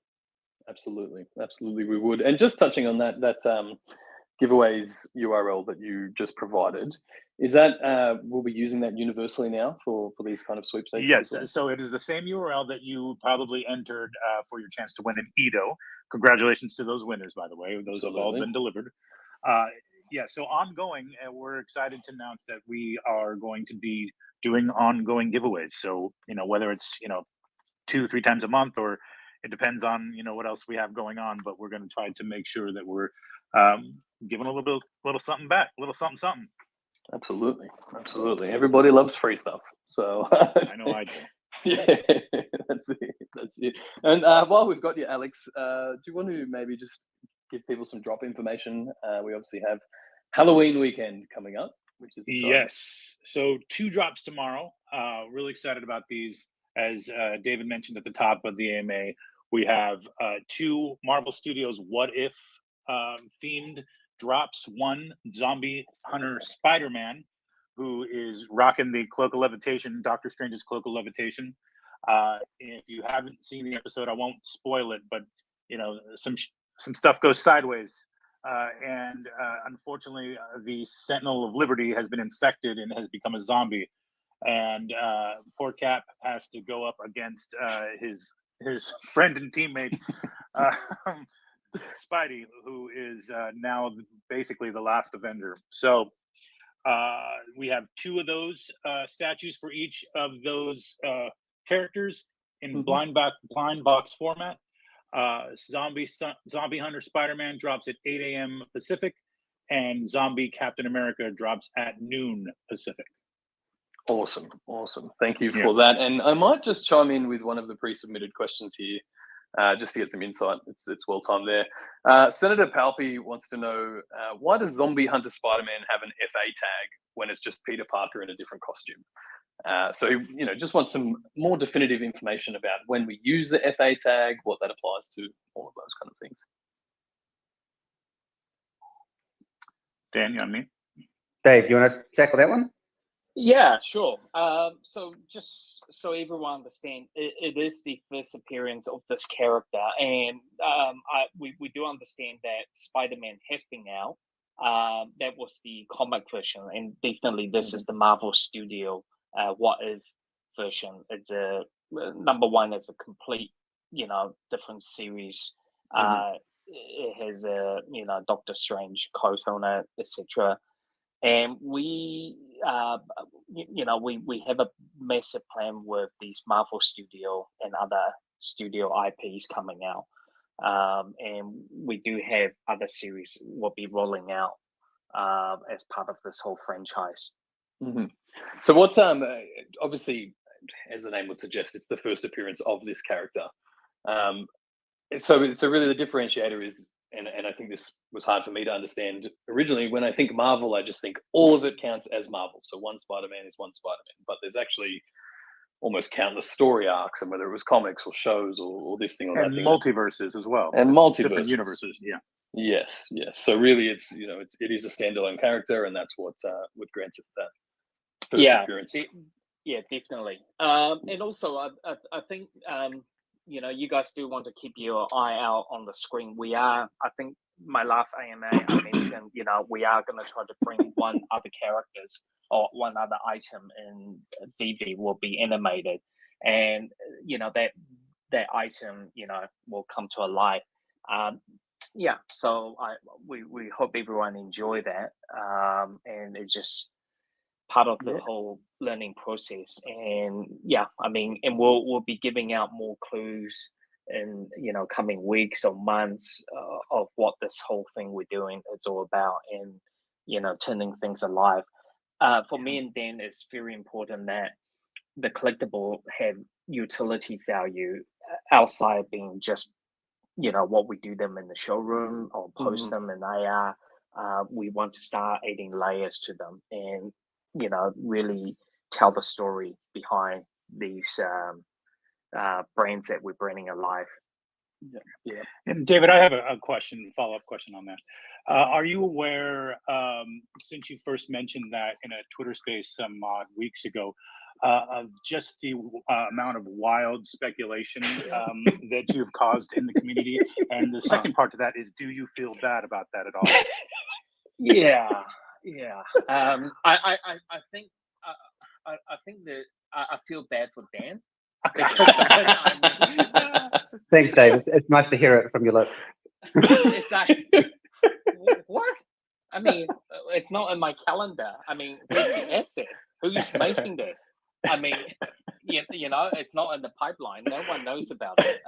Absolutely, we would. And just touching on that giveaways URL that you just provided, is that we'll be using that universally now for these kind of sweepstakes? Yes, so it is the same URL that you probably entered for your chance to win an Edo. Congratulations to those winners, by the way. Those have all been delivered. Yeah, so ongoing, we're excited to announce that we are going to be doing ongoing giveaways. So, whether it's, 2-3 times a month, or it depends on, what else we have going on, but we're going to try to make sure that we're giving a little something back, a little something. Absolutely. Everybody loves free stuff. So I know I do. Yeah, that's it. And while we've got you, Alex, do you want to maybe just give people some drop information? We obviously have Halloween weekend coming up, which is exciting. Yes. So 2 drops tomorrow. Really excited about these. As David mentioned at the top of the AMA, we have 2 Marvel Studios What If themed drops. One, Zombie Hunter Spider-Man, who is rocking the Cloak of Levitation, Doctor Strange's Cloak of Levitation. If you haven't seen the episode, I won't spoil it, but some stuff goes sideways, and unfortunately, the Sentinel of Liberty has been infected and has become a zombie, and poor Cap has to go up against his friend and teammate. Spidey, who is now basically the last Avenger. So we have 2 of those statues for each of those characters in blind box format. Zombie Hunter Spider-Man drops at 8 a.m. Pacific, and Zombie Captain America drops at noon Pacific. Awesome. Thank you for that. And I might just chime in with one of the pre-submitted questions here, just to get some insight. It's well timed there. Senator Palpy wants to know, why does Zombie Hunter Spider-Man have an FA tag when it's just Peter Parker in a different costume? So just want some more definitive information about when we use the FA tag, what that applies to, all of those kind of things. Dan, you on me? Dave, you want to tackle that one? Yeah, sure. So just so everyone understands, it is the first appearance of this character, and we do understand that Spider-Man has been out. That was the comic version, and definitely this is the Marvel Studio What If version. It's number one. It's a complete, different series. It has a Doctor Strange coat on it, etc. And we have a massive plan with these Marvel Studio and other studio IPs coming out. And we do have other series will be rolling out as part of this whole franchise. So what's obviously as the name would suggest, it's the first appearance of this character. So really the differentiator is, and I think this was hard for me to understand originally. When I think Marvel, I just think all of it counts as Marvel. So one Spider-Man is one Spider-Man, but there's actually almost countless story arcs, and whether it was comics or shows or this thing or that And thing. multiverses as well. And multiverses. Different universes, yeah. Yes. So really it is a standalone character, and that's what grants us that first appearance. Yeah, definitely. And also, I think, you guys do want to keep your eye out on the screen. I think my last AMA, I mentioned, we are going to try to bring one other characters or one other item in veve will be animated. And, that item, will come to life. So we hope everyone enjoy that. And it's just part of the whole learning process. And and we'll be giving out more clues in coming weeks or months of what this whole thing we're doing is all about, and turning things alive. For me and Dan, it's very important that the collectible have utility value outside being just what we do them in the showroom or post them in AR. We want to start adding layers to them and really tell the story behind these brands that we're bringing alive. Yeah. And David, I have a question, follow-up question on that. Are you aware, since you first mentioned that in a Twitter space some odd weeks ago, of just the amount of wild speculation that you've caused in the community? And the second part to that is, do you feel bad about that at all? Yeah. I think that I feel bad for Dan. Thanks, Dave. It's nice to hear it from your lips. It's like, what? I mean, it's not in my calendar. I mean, where's the asset? Who's making this? I mean, it's not in the pipeline. No one knows about it.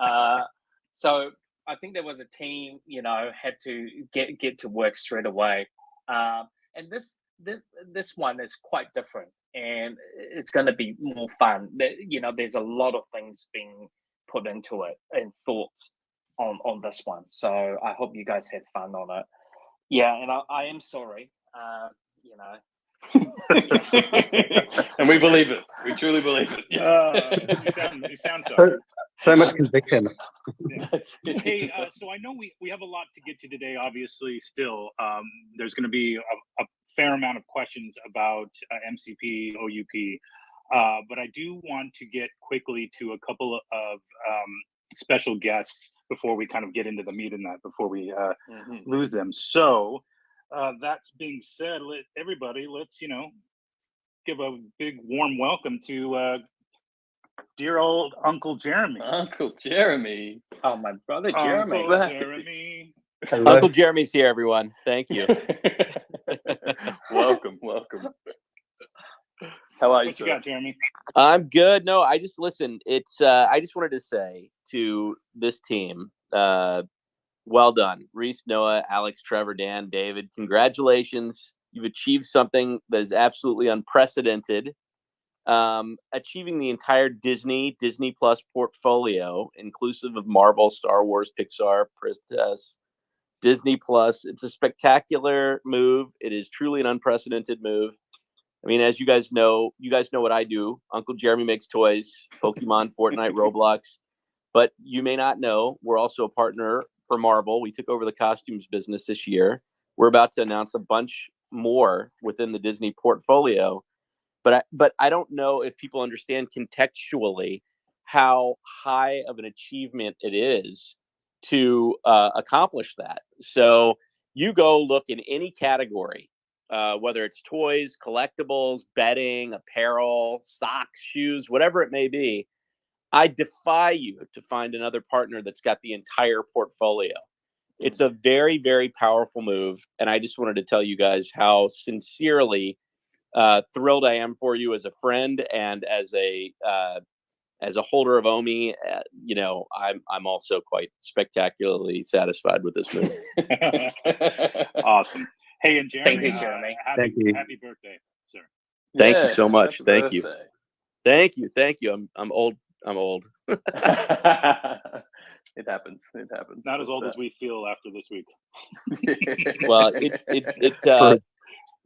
So I think there was a team, had to get to work straight away. And this one is quite different, and it's going to be more fun. There's a lot of things being put into it and thoughts on this one. So I hope you guys had fun on it. Yeah, and I am sorry. And we believe it. We truly believe it. You sound so. So much conviction. Yeah. Hey, so I know we have a lot to get to today. Obviously, still, there's going to be a fair amount of questions about MCP, OUP, but I do want to get quickly to a couple of special guests before we kind of get into the meat in that, before we lose them. So that's being said, let's give a big warm welcome to dear old Uncle Jeremy. Uncle Jeremy. Oh, my brother Jeremy. Uncle Jeremy. Uncle Jeremy's here, everyone. Thank you. Welcome. How are you? What you got, Jeremy? I'm good. No, I just listen. It's I just wanted to say to this team, well done, Reese, Noah, Alex, Trevor, Dan, David. Congratulations. You've achieved something that is absolutely unprecedented. Achieving the entire Disney Plus portfolio, inclusive of Marvel, Star Wars, Pixar, Princess, Disney Plus. It's a spectacular move. It is truly an unprecedented move. I mean, as you guys know what I do. Uncle Jeremy makes toys, Pokemon, Fortnite, Roblox. But you may not know, we're also a partner for Marvel. We took over the costumes business this year. We're about to announce a bunch more within the Disney portfolio. But I don't know if people understand contextually how high of an achievement it is to accomplish that. So you go look in any category, whether it's toys, collectibles, bedding, apparel, socks, shoes, whatever it may be. I defy you to find another partner that's got the entire portfolio. It's a very, very powerful move. And I just wanted to tell you guys how sincerely thrilled I am for you as a friend and as a holder of OMI. I'm also quite spectacularly satisfied with this move. Awesome. Hey, and Jeremy, Thank you, Jeremy. Happy birthday, sir. Thank you so much. Thank you. Thank you. I'm old. It happens. Not as old as we feel after this week. Well,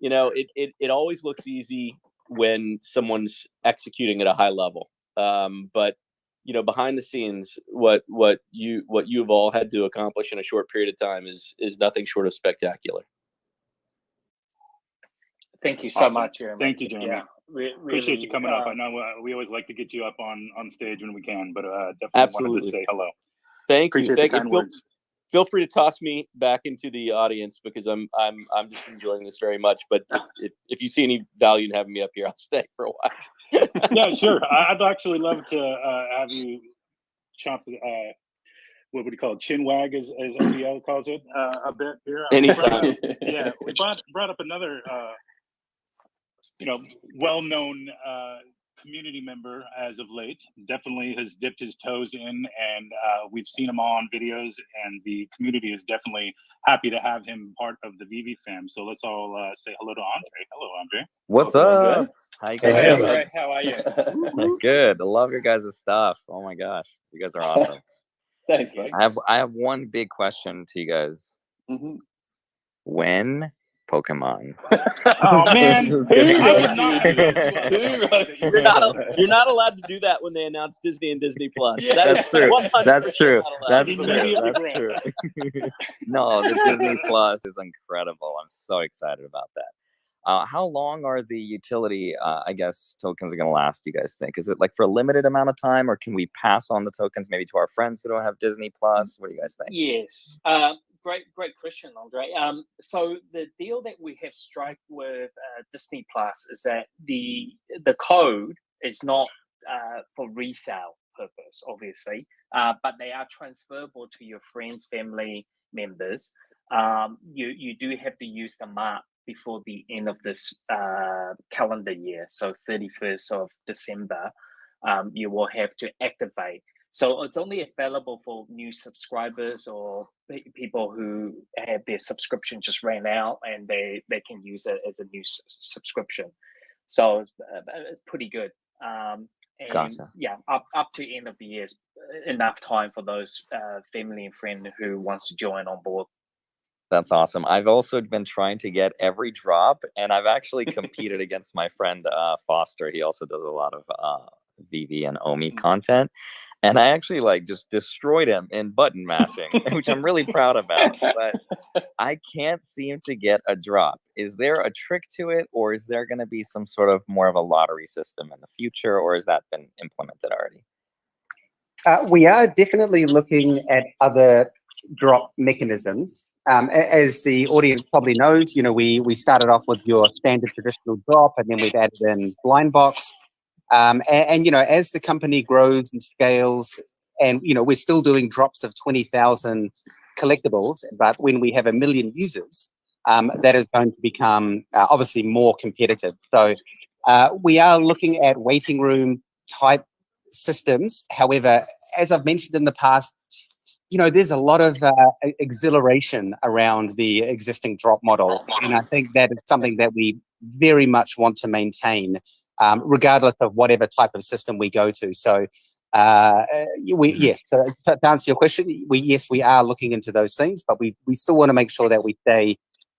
it always looks easy when someone's executing at a high level. But behind the scenes, what you've all had to accomplish in a short period of time is nothing short of spectacular. Thank you so Awesome. much, Jeremy. Thank you, Jeremy. Yeah, Appreciate you coming up. I know we always like to get you up on stage when we can, but definitely wanted to say hello. Thank you. Appreciate the kind words. Feel free to toss me back into the audience because I'm just enjoying this very much. But if you see any value in having me up here, I'll stay for a while. Yeah, sure. I'd actually love to have you chomp. What would you call it? Chin wag, as OBL calls it, a bit here. Anytime. Yeah, we brought up another, well-known community member as of late. Definitely has dipped his toes in, and we've seen him on videos, and the community is definitely happy to have him part of the veve fam. So let's all say hello to Andre. Hello, Andre. What's Hello, up? How you guys Hey, doing? Andre, how are you? Good. I love your guys' stuff. Oh my gosh, you guys are awesome. Thanks, man. I have one big question to you guys. Mm-hmm. When Pokemon? Oh man, Just kidding. You're not allowed to do that when they announce Disney and Disney Plus. Yeah. That's true. 100% That's true. not allowed. That's true. Immediately That's true. No, the Disney Plus is incredible. I'm so excited about that. How long are the utility, tokens going to last, you guys think? Is it like for a limited amount of time, or can we pass on the tokens maybe to our friends who don't have Disney Plus? What do you guys think? Yes. Great question, Andre. So the deal that we have struck with Disney Plus is that the code is not for resale purpose, obviously, but they are transferable to your friends, family members. You do have to use the mark before the end of this calendar year, so 31st of December. You will have to activate. So it's only available for new subscribers or people who have their subscription just ran out and they can use it as a new subscription. So it's pretty good. And Gotcha. yeah, up to end of the year is enough time for those family and friend who wants to join on board. That's awesome. I've also been trying to get every drop, and I've actually competed against my friend Foster. He also does a lot of veve and OMI content, and I actually just destroyed him in button mashing, which I'm really proud about. But I can't seem to get a drop. Is there a trick to it, or is there going to be some sort of more of a lottery system in the future, or has that been implemented already? We are definitely looking at other drop mechanisms. As the audience probably knows, we started off with your standard traditional drop, and then we've added in blind box. And as the company grows and scales, and we're still doing drops of 20,000 collectibles, but when we have 1 million users, that is going to become obviously more competitive. So we are looking at waiting room type systems. However, as I've mentioned in the past, there's a lot of exhilaration around the existing drop model, and I think that is something that we very much want to maintain, regardless of whatever type of system we go to. So, yes, to answer your question, we are looking into those things, but we still want to make sure that we stay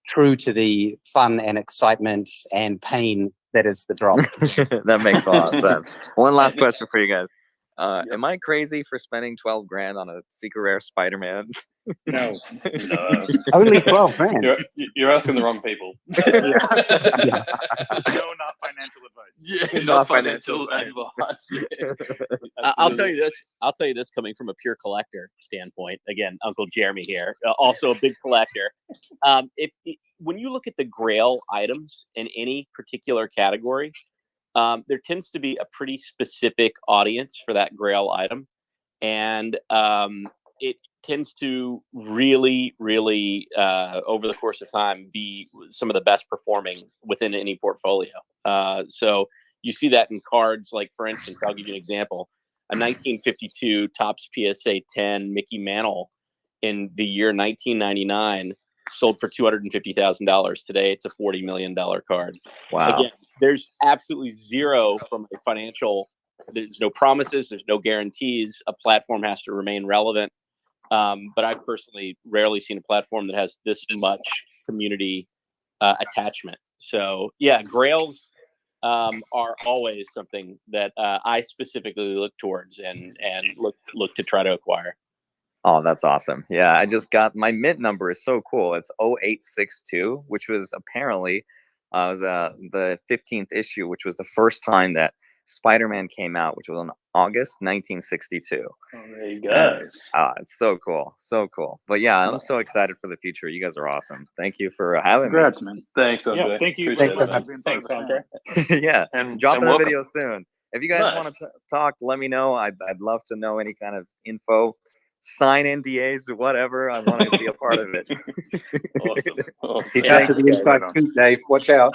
true to the fun and excitement and pain that is the drop. That makes a lot of sense. One last question for you guys. Am I crazy for spending 12 grand on a secret rare Spider-Man? No. Only 12 grand. You're asking the wrong people. No, not financial advice. Yeah, not financial advice. Yeah. I'll tell you this coming from a pure collector standpoint. Again, Uncle Jeremy here, also a big collector. When you look at the Grail items in any particular category, there tends to be a pretty specific audience for that Grail item, and it tends to really, really, over the course of time, be some of the best performing within any portfolio. So you see that in cards, like, for instance, I'll give you an example. A 1952 Topps PSA 10 Mickey Mantle in the year 1999 sold for $250,000. Today, it's a $40 million card. Wow. Again, there's absolutely zero from a financial. There's no promises. There's no guarantees. A platform has to remain relevant. But I've personally rarely seen a platform that has this much community attachment. So yeah, Grails are always something that I specifically look towards and look to try to acquire. Oh, that's awesome. Yeah, I just got my mint number is so cool. It's 0862, which was apparently the 15th issue, which was the first time that Spider-Man came out, which was on August 1962. Oh, there you go. It's so cool. So cool. But yeah, I'm so excited for the future. You guys are awesome. Thank you for having Congrats, man. Thanks, Yeah, Andre. thank you. Appreciate very it. much for being part of Thanks, the Andre. family. me. Yeah, And dropping a welcome. video soon. If you guys Nice. want to talk, let me know. I'd love to know any kind of info. Sign NDAs, whatever. I want to be a part of it. Awesome. Awesome. Keep Yeah, after the guys. inside scoop, Dave. Watch out.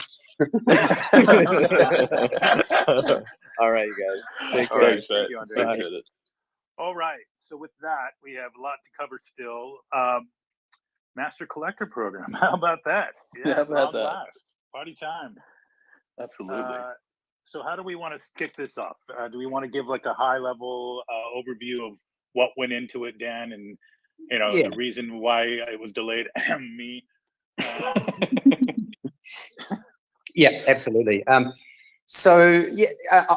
All right, you guys. Take All care. right, thank you, Andre. Appreciate it. All right. So with that, we have a lot to cover still. Master Collector Program. How about that? Yeah, how about long that? last. Party time. Absolutely. So how do we want to kick this off? Do we want to give like a high level overview of what went into it, Dan, and Yeah. the reason why it was delayed? Me. Yeah, absolutely. So, yeah,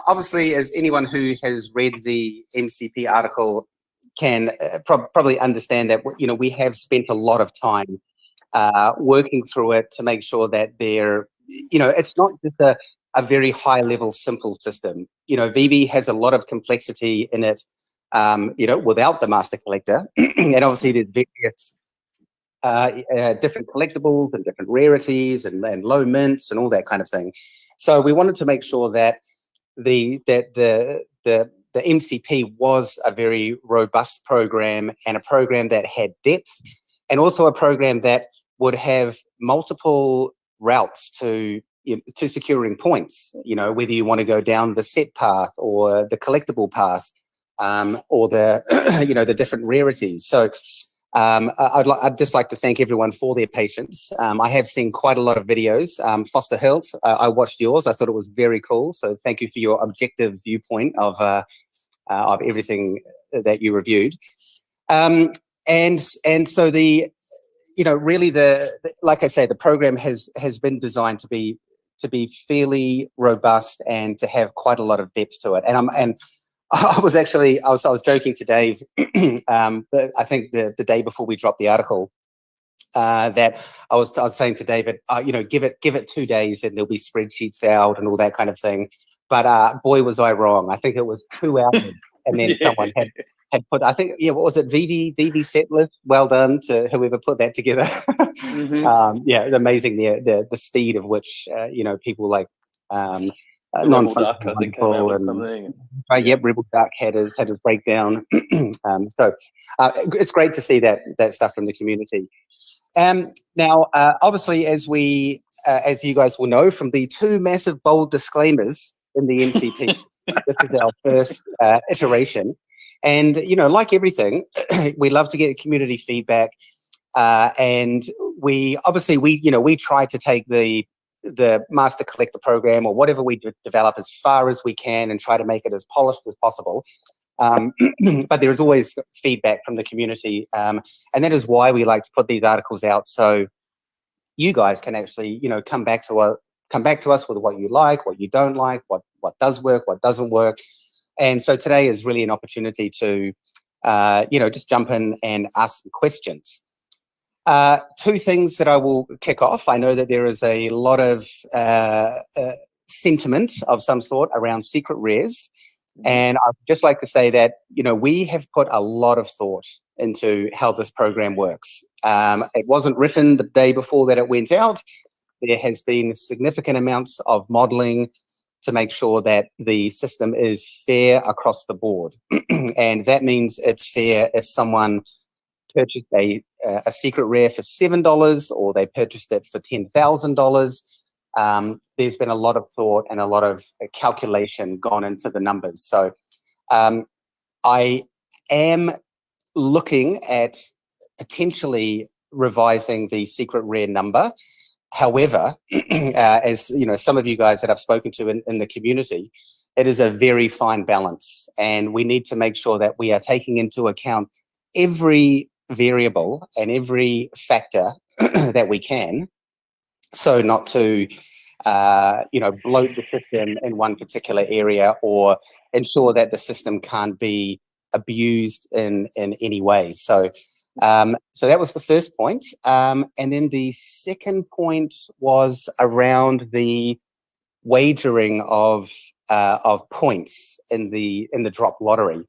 obviously, as anyone who has read the MCP article can probably understand that, we have spent a lot of time working through it to make sure that it's not just a very high level, simple system. veve has a lot of complexity in it, without the master collector. And obviously, there's various different collectibles and different rarities and low mints and all that kind of thing. So we wanted to make sure that the MCP was a very robust program, and a program that had depth, and also a program that would have multiple routes to securing points. Whether you want to go down the set path or the collectible path, or the the different rarities. So I'd just like to thank everyone for their patience. I have seen quite a lot of videos. Foster Hilt, I watched yours. I thought it was very cool. So thank you for your objective viewpoint of everything that you reviewed. And so really like I say, the program has been designed to be fairly robust and to have quite a lot of depth to it. And I was joking to Dave, I think the day before we dropped the article, that I was saying to David, give it 2 days and there'll be spreadsheets out and all that kind of thing. But boy, was I wrong. I think it was 2 hours, and then someone had put, I think, what was it, veve set list? Well done to whoever put that together. Mm-hmm. It's amazing the speed of which people like Rebel Duck, I think, came out with something. Rebel Duck had his breakdown. So it's great to see that stuff from the community. Now, obviously, as you guys will know from the 2 massive bold disclaimers in the MCP, this is our first iteration. And, like everything, we love to get community feedback. And we try to take the master collector program or whatever we develop as far as we can and try to make it as polished as possible. But there is always feedback from the community. And that is why we like to put these articles out, so you guys can actually, come back to us with what you like, what you don't like, what does work, what doesn't work. And so today is really an opportunity to, just jump in and ask some questions. 2 things that I will kick off. I know that there is a lot of sentiment of some sort around secret rares. And I'd just like to say that, we have put a lot of thought into how this program works. It wasn't written the day before that it went out. There has been significant amounts of modeling to make sure that the system is fair across the board. And that means it's fair if someone purchased a secret rare for $7 or they purchased it for $10,000. There's been a lot of thought and a lot of calculation gone into the numbers. So I am looking at potentially revising the secret rare number. However, as you know, some of you guys that I've spoken to in the community, it is a very fine balance, and we need to make sure that we are taking into account every variable and every factor that we can, so not to bloat the system in one particular area or ensure that the system can't be abused in any way. So that was the first point. And then the second point was around the wagering of points in the drop lottery.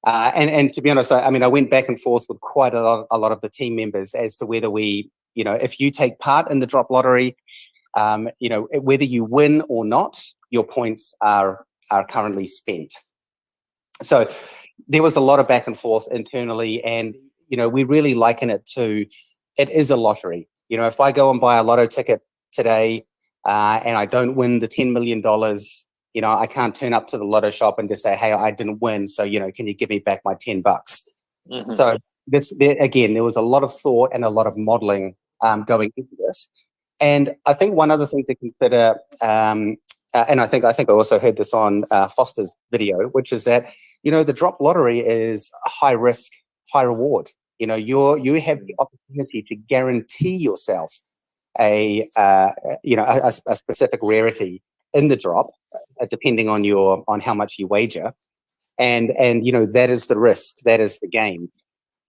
And to be honest, I mean, I went back and forth with quite a lot of the team members as to whether we, if you take part in the drop lottery, whether you win or not, your points are currently spent. So there was a lot of back and forth internally, and we really liken it to, it is a lottery. If I go and buy a lotto ticket today and I don't win the $10 million, I can't turn up to the lotto shop and just say, hey, I didn't win, so can you give me back my $10? Mm-hmm. So there was a lot of thought and a lot of modeling going into this. And I think one other thing to consider, and I think I also heard this on Foster's video, which is that the drop lottery is high risk, high reward. You have the opportunity to guarantee yourself a specific rarity in the drop, depending on how much you wager, and that is the risk, that is the game.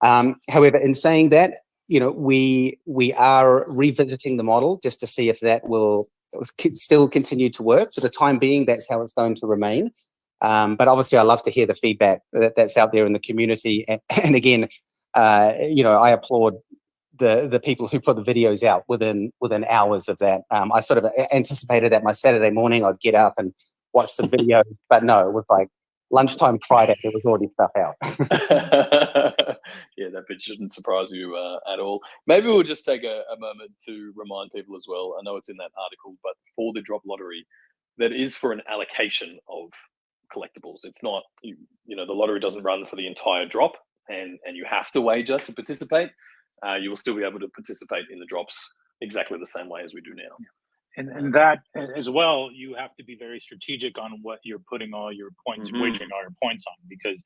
However, in saying that, we are revisiting the model just to see if that will still continue to work. For the time being, that's how it's going to remain. But obviously, I love to hear the feedback that's out there in the community. And again, I applaud the people who put the videos out within hours of that. I sort of anticipated that my Saturday morning I'd get up and watch some videos, but no, it was like lunchtime Friday, there was already stuff out. Yeah, that bit shouldn't surprise you at all. Maybe we'll just take a moment to remind people as well. I know it's in that article, but for the drop lottery, that is for an allocation of collectibles. It's not, the lottery doesn't run for the entire drop, and you have to wager to participate. You will still be able to participate in the drops exactly the same way as we do now. And that as well, you have to be very strategic on what you're putting all your points, wagering all your points on, because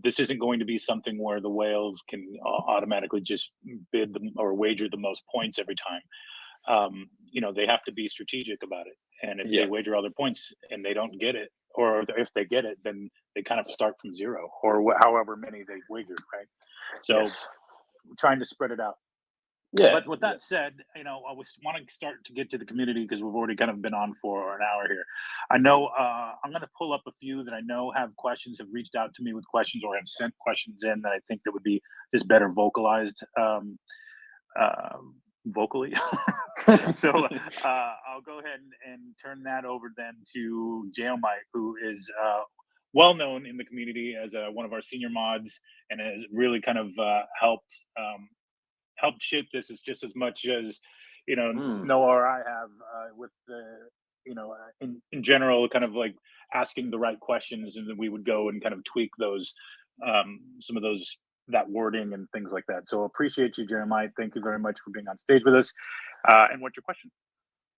this isn't going to be something where the whales can automatically just bid or wager the most points every time. They have to be strategic about it. And if they wager all their points and they don't get it, or if they get it, then they kind of start from zero, or however many they wagered, right? So trying to spread it out. Yeah. But with that said, I want to start to get to the community because we've already kind of been on for an hour here. I know I'm going to pull up a few that I know have questions, have reached out to me with questions, or have sent questions in that I think that would be just better vocalized vocally. So I'll go ahead and turn that over then to Jailmite, who is well known in the community as one of our senior mods, and has really kind of helped shape this as just as much as Noah or I have with the in general, kind of like asking the right questions, and then we would go and kind of tweak those some of those, that wording and things like that. So appreciate you, Jeremiah. Thank you very much for being on stage with us. And what's your question?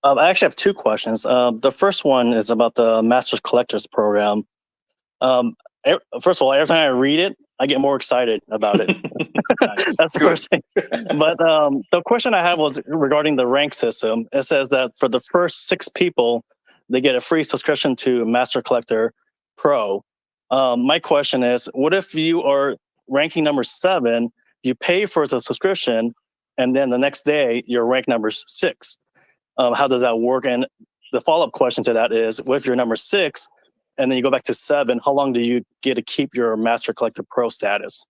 I actually have two questions. The first one is about the Master Collectors program. First of all, every time I read it, I get more excited about it. That's the first thing. But the question I have was regarding the rank system. It says that for the first 6 people, they get a free subscription to Master Collector Pro. My question is, what if you are ranking number 7, you pay for the subscription, and then the next day you're rank number 6? How does that work? And the follow-up question to that is, what if you're number 6, and then you go back to 7, how long do you get to keep your Master Collector Pro status?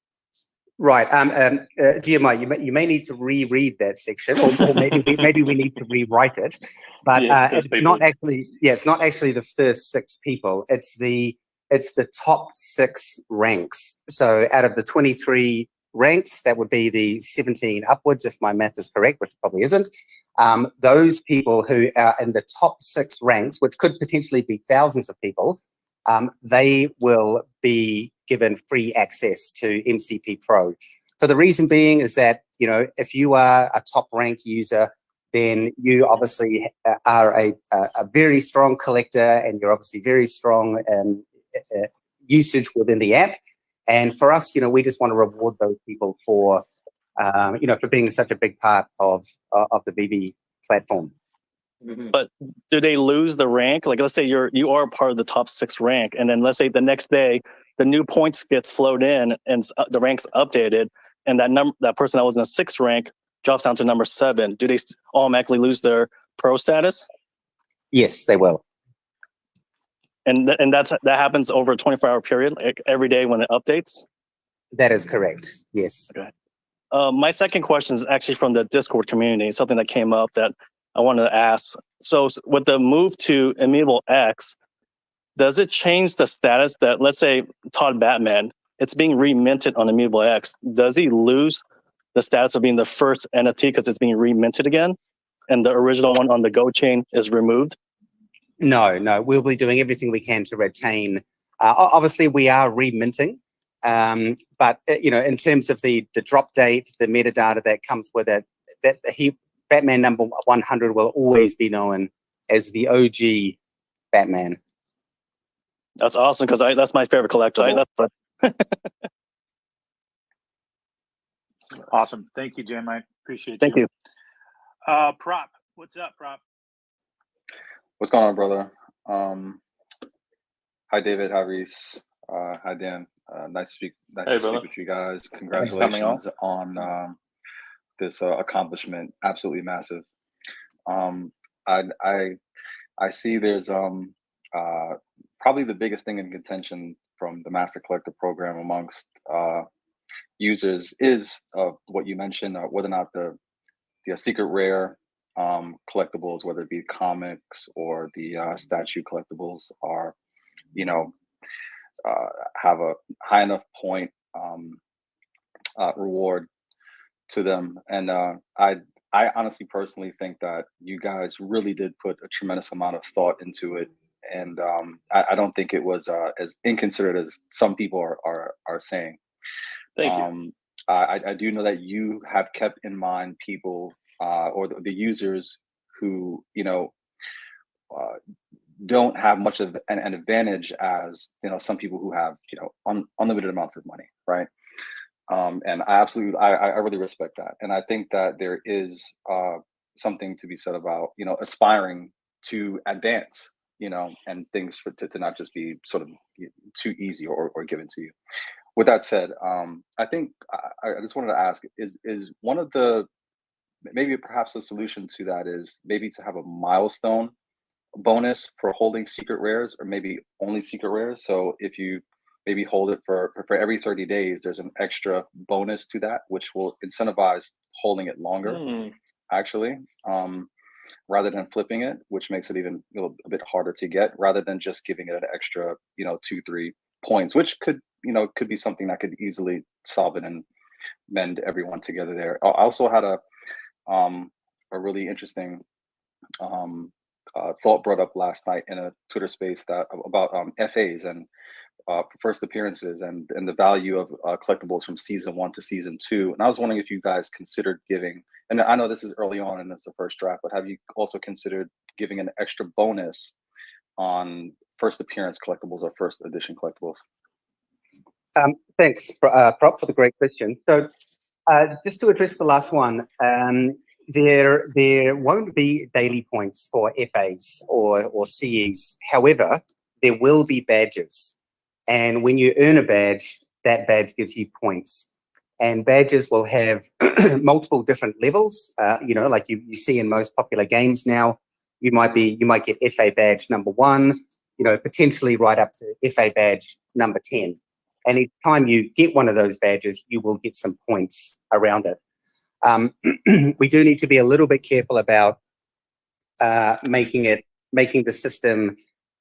Right. GMI, you may need to reread that section, or maybe we need to rewrite it. But it's not actually the first 6 people. It's the top 6 ranks. So out of the 23 ranks, that would be the 17 upwards, if my math is correct, which it probably isn't. Those people who are in the top 6 ranks, which could potentially be thousands of people, they will be given free access to MCP Pro. For the reason being is that, you know, if you are a top rank user, then you obviously are a very strong collector, and you're obviously very strong in usage within the app. And for us, you know, we just want to reward those people for, you know, for being such a big part of the veve platform. But do they lose the rank? Like, let's say you are part of the top 6 rank, and then let's say the next day the new points gets flowed in and the rank's updated, and that person that was in the 6th rank drops down to number 7. Do they automatically lose their pro status? Yes, they will. And that happens over a 24-hour period, like every day when it updates? That is correct. Yes. Okay. My second question is actually from the Discord community, something that came up that I wanted to ask. So with the move to Immutable X, does it change the status that, let's say, Todd Batman, it's being reminted on Immutable X. Does he lose the status of being the first NFT because it's being reminted again, and the original one on the Go chain is removed? No, we'll be doing everything we can to retain. Obviously, we are reminting, but you know, in terms of the drop date, the metadata that comes with it, that Batman number 100 will always be known as the OG Batman. That's awesome, because that's my favorite collectible. Awesome. Thank you, Jim. I appreciate Thank you. Prop, what's up, Prop? What's going on, brother? Hi, David. Hi, Reese. Hi, Dan. Nice to speak with you guys. Congratulations on this accomplishment. Absolutely massive. I see there's probably the biggest thing in contention from the Master Collector program amongst users is what you mentioned, whether or not the secret rare collectibles, whether it be comics or the statue collectibles, are, you know, have a high enough point reward to them. And I honestly personally think that you guys really did put a tremendous amount of thought into it. And I don't think it was as inconsiderate as some people are saying. Thank you. I do know that you have kept in mind people or the users who, you know, don't have much of an advantage as, you know, some people who have, you know, unlimited amounts of money, right? And I really respect that. And I think that there is something to be said about, you know, aspiring to advance, you know, and things to not just be sort of too easy or given to you. With that said, I think I just wanted to ask, is one of the, maybe perhaps a solution to that is maybe to have a milestone bonus for holding secret rares, or maybe only secret rares. So if you maybe hold it for every 30 days, there's an extra bonus to that, which will incentivize holding it longer, actually, rather than flipping it, which makes it even a bit harder to get, rather than just giving it an extra, you know, 2-3 points, which could be something that could easily solve it and mend everyone together there. I also had a really interesting thought brought up last night in a Twitter space about FAs and first appearances and the value of collectibles from season 1 to season 2. And I was wondering if you guys considered giving, and I know this is early on and it's the first draft, but have you also considered giving an extra bonus on first appearance collectibles or first edition collectibles? Thanks, Prop, for the great question. So just to address the last one, there won't be daily points for FAs or CEs. However, there will be badges. And when you earn a badge, that badge gives you points. And badges will have multiple different levels. You know, like you see in most popular games now, you might get FA badge number 1, you know, potentially right up to FA badge number 10. And each time you get one of those badges, you will get some points around it. We do need to be a little bit careful about making the system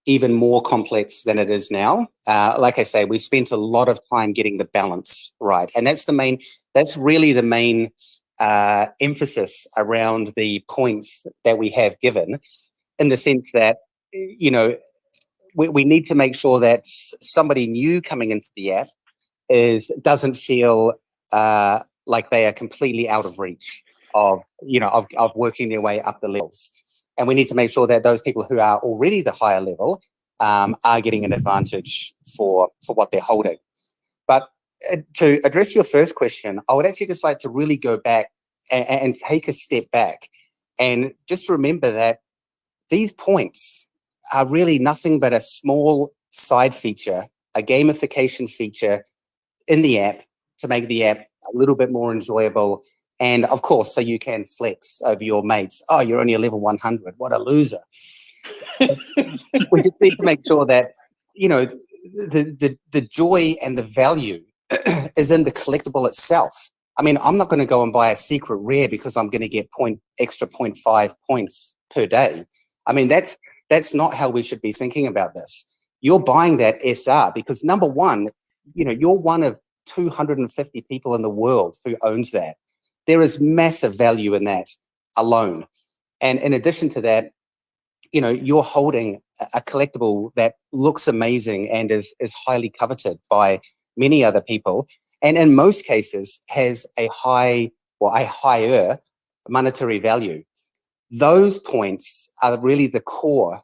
even more complex than it is now. Like I say, we spent a lot of time getting the balance right, and that's really the main emphasis around the points that we have given, in the sense that, you know, we need to make sure that somebody new coming into the app doesn't feel like they are completely out of reach of working their way up the levels. And we need to make sure that those people who are already the higher level are getting an advantage for what they're holding. But to address your first question, I would actually just like to really go back and take a step back and just remember that these points are really nothing but a small side feature, a gamification feature in the app to make the app a little bit more enjoyable. And of course, so you can flex over your mates. Oh, you're only a level 100. What a loser. We just need to make sure that, the joy and the value is in the collectible itself. I mean, I'm not going to go and buy a secret rare because I'm going to get extra 0.5 points per day. I mean, that's not how we should be thinking about this. You're buying that SR because, number one, you're one of 250 people in the world who owns that. There is massive value in that alone. And in addition to that, you're holding a collectible that looks amazing and is highly coveted by many other people. And in most cases has a higher monetary value. Those points are really the core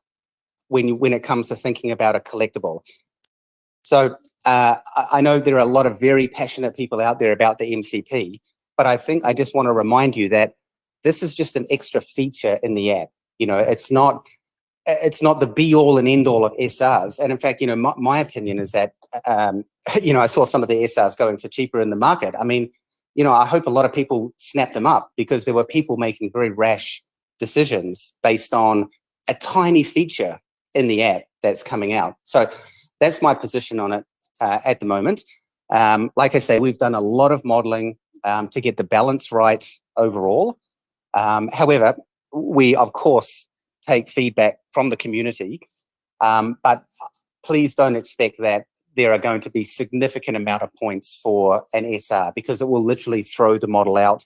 when it comes to thinking about a collectible. So I know there are a lot of very passionate people out there about the MCP, but I think I just want to remind you that this is just an extra feature in the app. It's not the be all and end all of SRs. And in fact, my opinion is that, I saw some of the SRs going for cheaper in the market. I mean, I hope a lot of people snap them up because there were people making very rash decisions based on a tiny feature in the app that's coming out. So that's my position on it at the moment. Like I say, we've done a lot of modeling to get the balance right overall. However, we, of course, take feedback from the community, but please don't expect that there are going to be significant amount of points for an SR because it will literally throw the model out.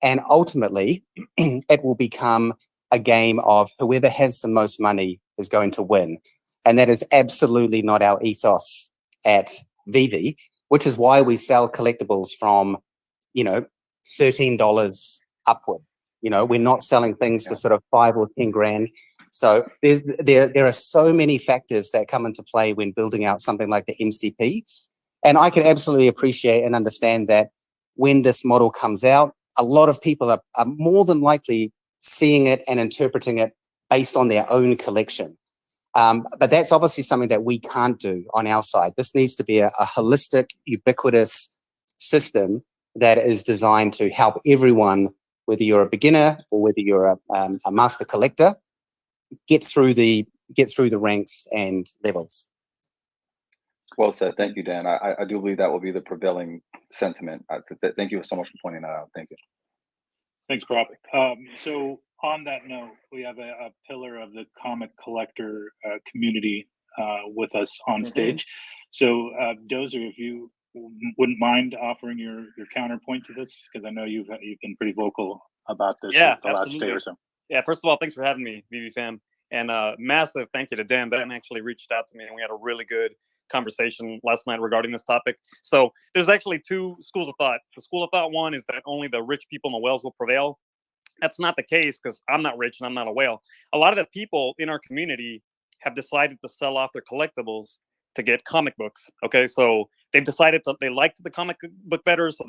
And ultimately, it will become a game of whoever has the most money is going to win. And that is absolutely not our ethos at veve, which is why we sell collectibles from, $13 upward. We're not selling things for sort of 5 or 10 grand. So there are so many factors that come into play when building out something like the MCP. And I can absolutely appreciate and understand that when this model comes out, a lot of people are more than likely seeing it and interpreting it based on their own collection. But that's obviously something that we can't do on our side. This needs to be a holistic, ubiquitous system that is designed to help everyone, whether you're a beginner or whether you're a master collector, get through the ranks and levels. Well said. Thank you, Dan. I do believe that will be the prevailing sentiment. Thank you so much for pointing that out. Thank you. Thanks, Prop. So on that note, we have a pillar of the comic collector community with us on stage. So Dozer, if you wouldn't mind offering your counterpoint to this, because I know you've been pretty vocal about this the last day or so. Yeah, first of all, thanks for having me, veve fam. And massive thank you to Dan. Dan actually reached out to me and we had a really good conversation last night regarding this topic. So there's actually two schools of thought. The school of thought one is that only the rich people and the whales will prevail. That's not the case because I'm not rich and I'm not a whale. A lot of the people in our community have decided to sell off their collectibles to get comic books. Okay, so they've decided that they liked the comic book better, so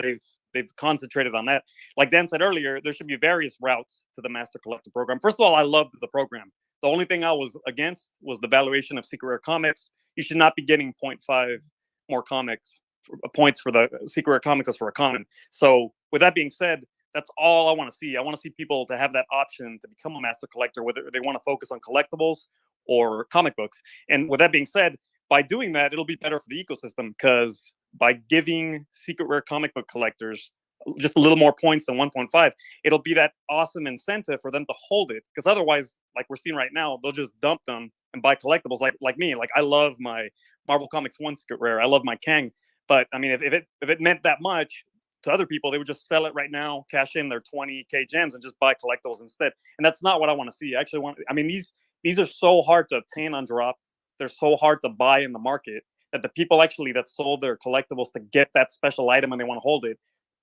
they've concentrated on that. Like Dan said earlier, there should be various routes to the Master Collector program. First of all, I loved the program. The only thing I was against was the valuation of secret rare comics. You should not be getting 0.5 more comics points for the secret rare comics as for a common. So with that being said, that's all I want to see. I want to see people to have that option to become a master collector, whether they want to focus on collectibles or comic books. And with that being said, by doing that, it'll be better for the ecosystem because by giving secret rare comic book collectors just a little more points than 1.5, it'll be that awesome incentive for them to hold it. Because otherwise, like we're seeing right now, they'll just dump them and buy collectibles like me. Like I love my Marvel Comics 1 secret rare. I love my Kang. But I mean, if it meant that much to other people, they would just sell it right now, cash in their 20K gems and just buy collectibles instead. And that's not what I want to see. These are so hard to obtain on drop. They're so hard to buy in the market that the people actually that sold their collectibles to get that special item and they want to hold it,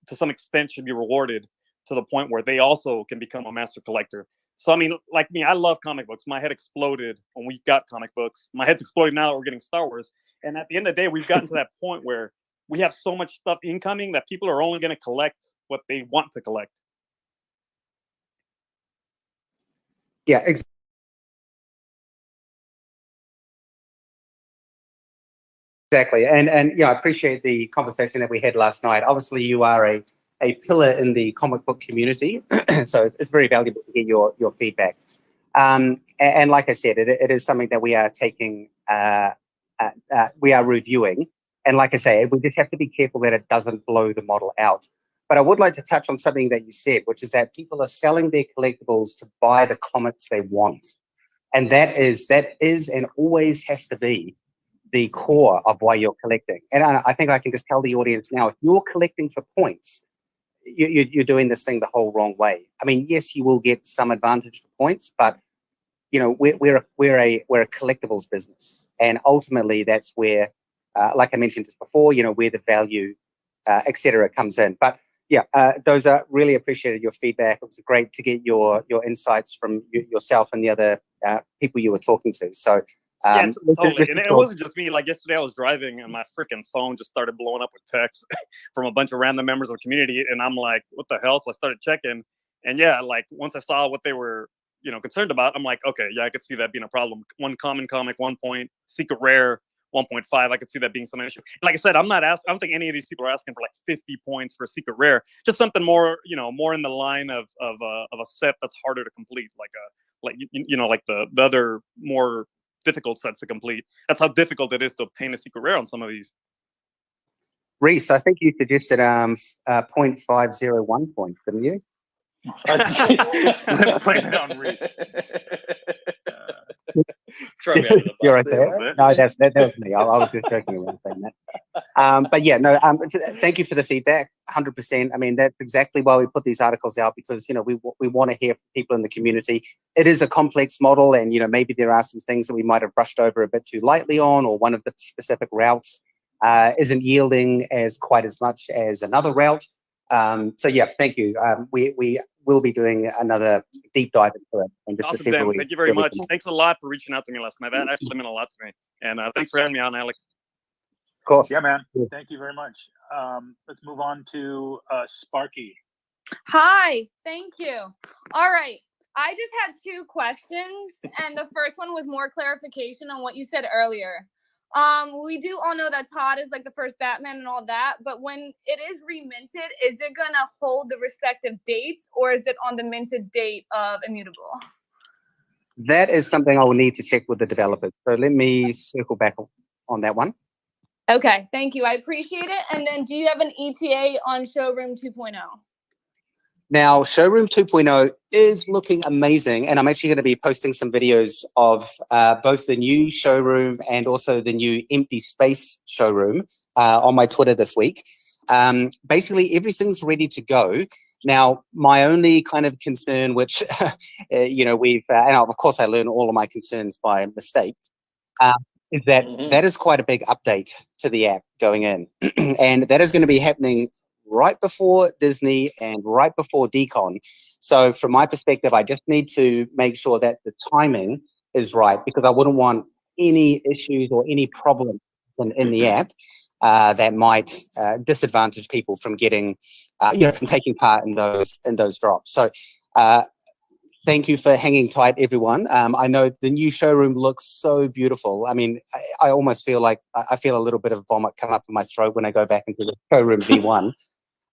to some extent should be rewarded to the point where they also can become a master collector. So, I mean, like me, I love comic books. My head exploded when we got comic books. My head's exploding now that we're getting Star Wars. And at the end of the day, we've gotten to that point where we have so much stuff incoming that people are only going to collect what they want to collect. Yeah, exactly. And yeah, I appreciate the conversation that we had last night. Obviously, you are a pillar in the comic book community, so it's very valuable to get your feedback. And like I said, it is something that we are taking, we are reviewing. And like I say, we just have to be careful that it doesn't blow the model out. But I would like to touch on something that you said, which is that people are selling their collectibles to buy the comics they want. And that is and always has to be the core of why you're collecting. And I think I can just tell the audience now, if you're collecting for points, you're doing this thing the whole wrong way. I mean, yes, you will get some advantage for points, but you know, we're a collectibles business, and ultimately that's where, like I mentioned just before, you know, where the value, etc., comes in. But yeah, those are really appreciated your feedback. It was great to get your insights from yourself and the other people you were talking to. So yeah, totally. And it wasn't just me. Like yesterday, I was driving and my freaking phone just started blowing up with texts from a bunch of random members of the community, and I'm like, "What the hell?" So I started checking, and yeah, like once I saw what they were, you know, concerned about, I'm like, okay, yeah, I could see that being a problem. One common comic, 1 point, secret rare, 1.5. I could see that being some issue. Like I said, I'm not asking. I don't think any of these people are asking for like 50 points for a secret rare. Just something more, you know, more in the line of a set that's harder to complete, like the other more difficult sets to complete. That's how difficult it is to obtain a secret rare on some of these. Reese, I think you suggested 0.501 points, didn't you? Blame it on Reese. Throw me under the bus. You're right there. No, that was me. I was just joking around saying that. But yeah, no. Thank you for the feedback. 100%. I mean, that's exactly why we put these articles out, because you know we want to hear from people in the community. It is a complex model, and you know maybe there are some things that we might have brushed over a bit too lightly on, or one of the specific routes isn't yielding as quite as much as another route. So yeah, thank you. We will be doing another deep dive into it. And just awesome, Dan. Thank you very much. Thanks a lot for reaching out to me last night. That actually meant a lot to me. And thanks for having me on, Alex. Of course. Yeah, man. Thank you very much. Let's move on to Sparky. Hi. Thank you. All right. I just had 2 questions, and the first one was more clarification on what you said earlier. We do all know that Todd is like the first Batman and all that, but when it is reminted, is it gonna hold the respective dates, or is it on the minted date of Immutable? That is something I will need to check with the developers. So let me circle back on that one. Okay, thank you. I appreciate it. And then do you have an ETA on Showroom 2.0? Now, Showroom 2.0 is looking amazing, and I'm actually going to be posting some videos of both the new showroom and also the new empty space showroom on my Twitter this week. Basically, everything's ready to go. Now, my only kind of concern, which, you know, and of course I learn all of my concerns by mistake, is that that is quite a big update to the app going in. And that is going to be happening right before Disney and right before DCon. So from my perspective, I just need to make sure that the timing is right, because I wouldn't want any issues or any problems in the app that might disadvantage people from getting, you know, from taking part in those drops. So thank you for hanging tight, everyone. I know the new showroom looks so beautiful. I mean, I almost feel like I feel a little bit of vomit come up in my throat when I go back into the showroom V1.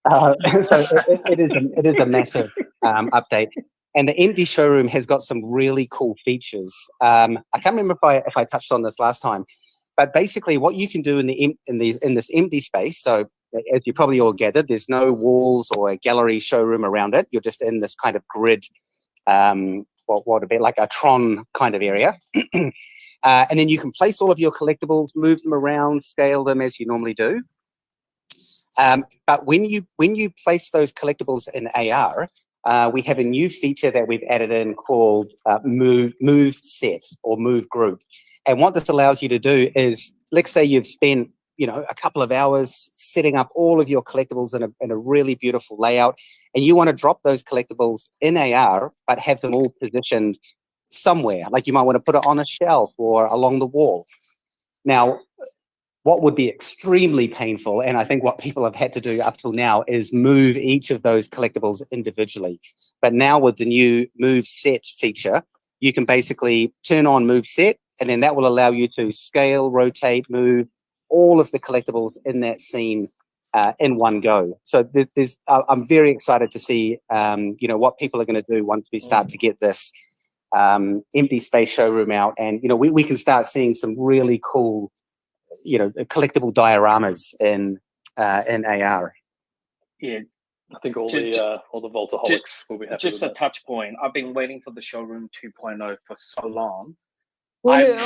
So it is a massive update. And the empty showroom has got some really cool features. I can't remember if I touched on this last time, but basically what you can do in this empty space, so as you probably all gathered, there's no walls or a gallery showroom around it. You're just in this kind of grid, what would be like a Tron kind of area. And then you can place all of your collectibles, move them around, scale them as you normally do. But when you place those collectibles in AR, we have a new feature that we've added in called Move Set or Move Group. And what this allows you to do is, let's say you've spent a couple of hours setting up all of your collectibles in a really beautiful layout, and you want to drop those collectibles in AR, but have them all positioned somewhere. Like you might want to put it on a shelf or along the wall. Now, what would be extremely painful, and I think what people have had to do up till now, is move each of those collectibles individually. But now with the new Move Set feature, you can basically turn on Move Set, and then that will allow you to scale, rotate, move all of the collectibles in that scene in one go. So I'm very excited to see what people are going to do once we start to get this empty space showroom out, and we can start seeing some really cool collectible dioramas in AR. Yeah, I think all the Voltaholics will be happy. Just with a that. touch point. I've been waiting for the showroom 2.0 for so long. Woohoo.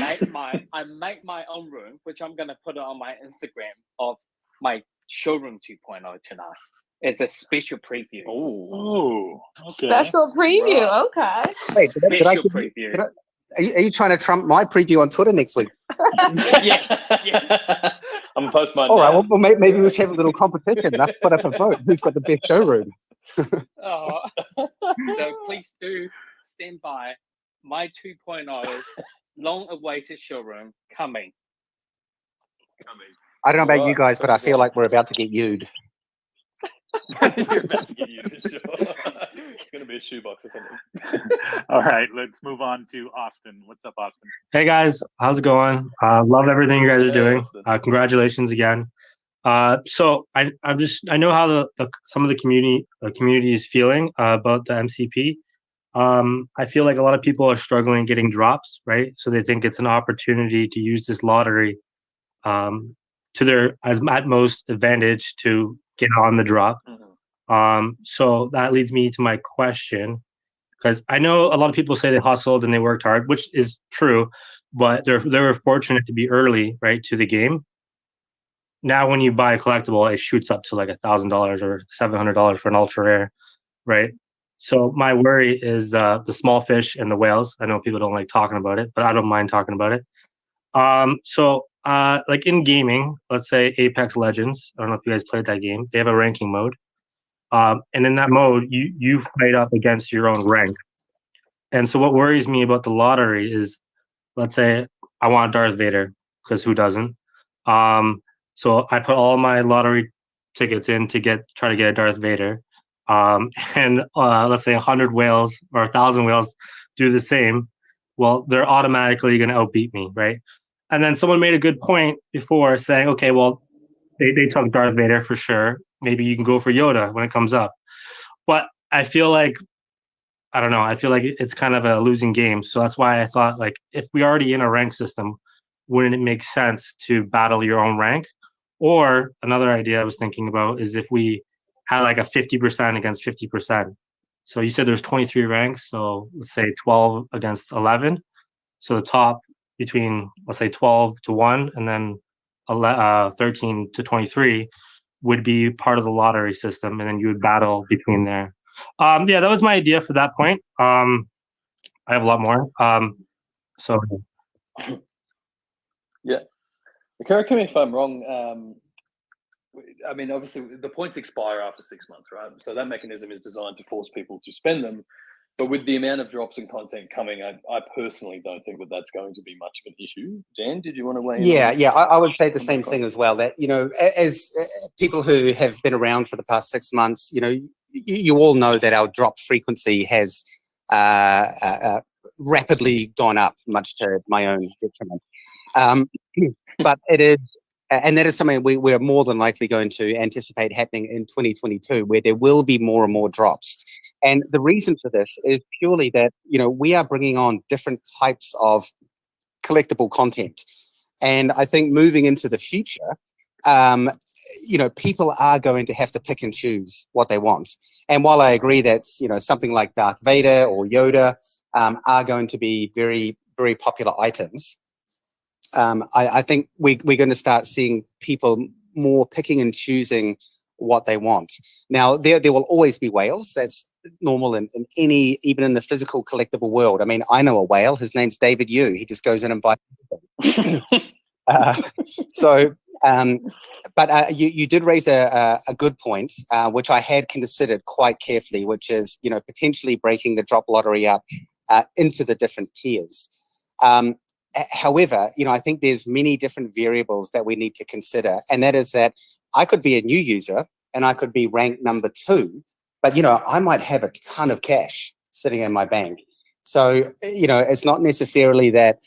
I make my own room, which I'm gonna put it on my Instagram of my showroom 2.0 tonight. It's a special preview. Oh, okay. Special preview. Right. Okay. Wait, Special preview. Are you trying to trump my preview on Twitter next week? Yes. I'm gonna post mine. All right, now. well, maybe we should have a little competition. Let's put up a vote. Who's got the best showroom? So please do stand by. My 2.0 long-awaited showroom coming. I don't know about you guys, but I feel like we're about to get used. You're about to get you for sure. It's gonna be a shoebox or something. All right, let's move on to Austin. What's up, Austin? Hey guys, how's it going? Love everything you guys are doing. Congratulations again. So I know how the some of the community is feeling about the MCP. I feel like a lot of people are struggling getting drops, right? So they think it's an opportunity to use this lottery to their at most advantage to get on the drop. So that leads me to my question, because I know a lot of people say they hustled and they worked hard, which is true, but they were fortunate to be early, right, to the game. Now, when you buy a collectible, it shoots up to like $1,000 or $700 for an ultra rare, right? So my worry is the small fish and the whales. I know people don't like talking about it, but I don't mind talking about it. Like in gaming, let's say Apex Legends. I don't know if you guys played that game. They have a ranking mode, and in that mode, you fight up against your own rank. And so what worries me about the lottery is, let's say I want Darth Vader, because who doesn't? So I put all my lottery tickets in to try to get a Darth Vader. And let's say 100 whales or 1,000 whales do the same. Well, they're automatically going to outbeat me, right? And then someone made a good point before saying, okay, well, they took Darth Vader for sure. Maybe you can go for Yoda when it comes up. But I feel like, I don't know, I feel like it's kind of a losing game. So that's why I thought, like, if we already in a rank system, wouldn't it make sense to battle your own rank? Or another idea I was thinking about is if we had like a 50% against 50%. So you said there's 23 ranks, so let's say 12 against 11. So the top between, let's say 12 to 1 and then 13 to 23 would be part of the lottery system, and then you would battle between there. Yeah, that was my idea for that point. I have a lot more. So yeah, correct me if I'm wrong. I mean, obviously, the points expire after 6 months, right? So that mechanism is designed to force people to spend them. But with the amount of drops and content coming, I personally don't think that's going to be much of an issue. Dan, did you want to weigh in? Yeah, I would say the same thing as well. That, as people who have been around for the past 6 months, you all know that our drop frequency has rapidly gone up, much to my own detriment. But it is, and that is something we're more than likely going to anticipate happening in 2022, where there will be more and more drops. And the reason for this is purely that, we are bringing on different types of collectible content. And I think moving into the future, people are going to have to pick and choose what they want. And while I agree that, something like Darth Vader or Yoda are going to be very, very popular items, I think we're going to start seeing people more picking and choosing what they want. Now, there will always be whales. That's normal in any, even in the physical collectible world. I mean, I know a whale. His name's David Yu. He just goes in and buys. But you did raise a good point, which I had considered quite carefully, which is, potentially breaking the drop lottery up into the different tiers. However, I think there's many different variables that we need to consider, and that is that I could be a new user and I could be ranked number 2, but I might have a ton of cash sitting in my bank. So it's not necessarily that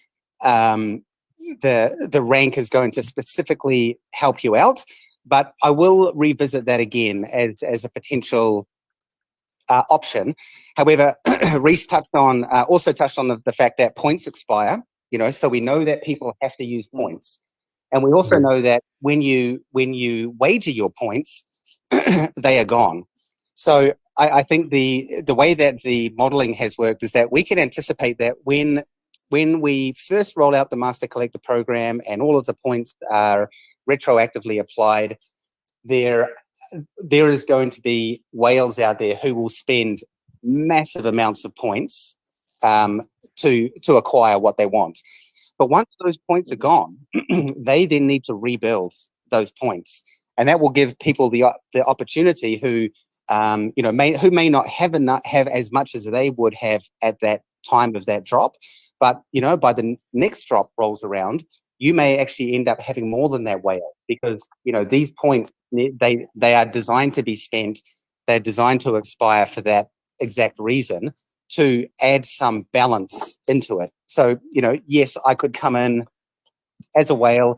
the rank is going to specifically help you out, but I will revisit that again as a potential option. However, Reese also touched on the fact that points expire. So we know that people have to use points, and we also know that when you wager your points, they are gone. So I think the way that the modeling has worked is that we can anticipate that when we first roll out the Master Collector program and all of the points are retroactively applied, there is going to be whales out there who will spend massive amounts of points to acquire what they want. But once those points are gone, they then need to rebuild those points, and that will give people the opportunity who may not have as much as they would have at that time of that drop. But, by the next drop rolls around, you may actually end up having more than that whale, because, these points, they are designed to be spent. They're designed to expire for that exact reason, to add some balance into it. So, yes, I could come in as a whale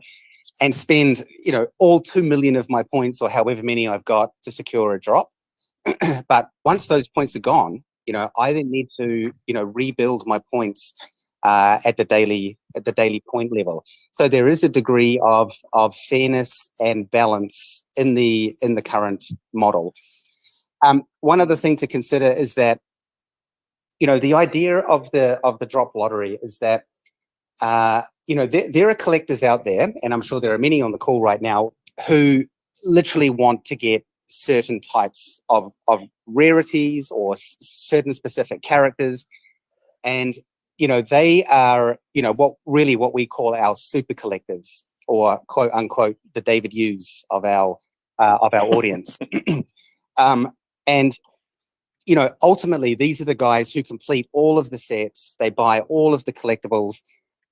and spend, all 2 million of my points or however many I've got to secure a drop. But once those points are gone, I then need to, rebuild my points at the daily point level. So there is a degree of fairness and balance in the current model. One other thing to consider is that, the idea of the drop lottery is that there are collectors out there, and I'm sure there are many on the call right now, who literally want to get certain types of rarities or certain specific characters, and they are what we call our super collectors, or quote unquote the David Hughes of our audience. And ultimately these are the guys who complete all of the sets, they buy all of the collectibles.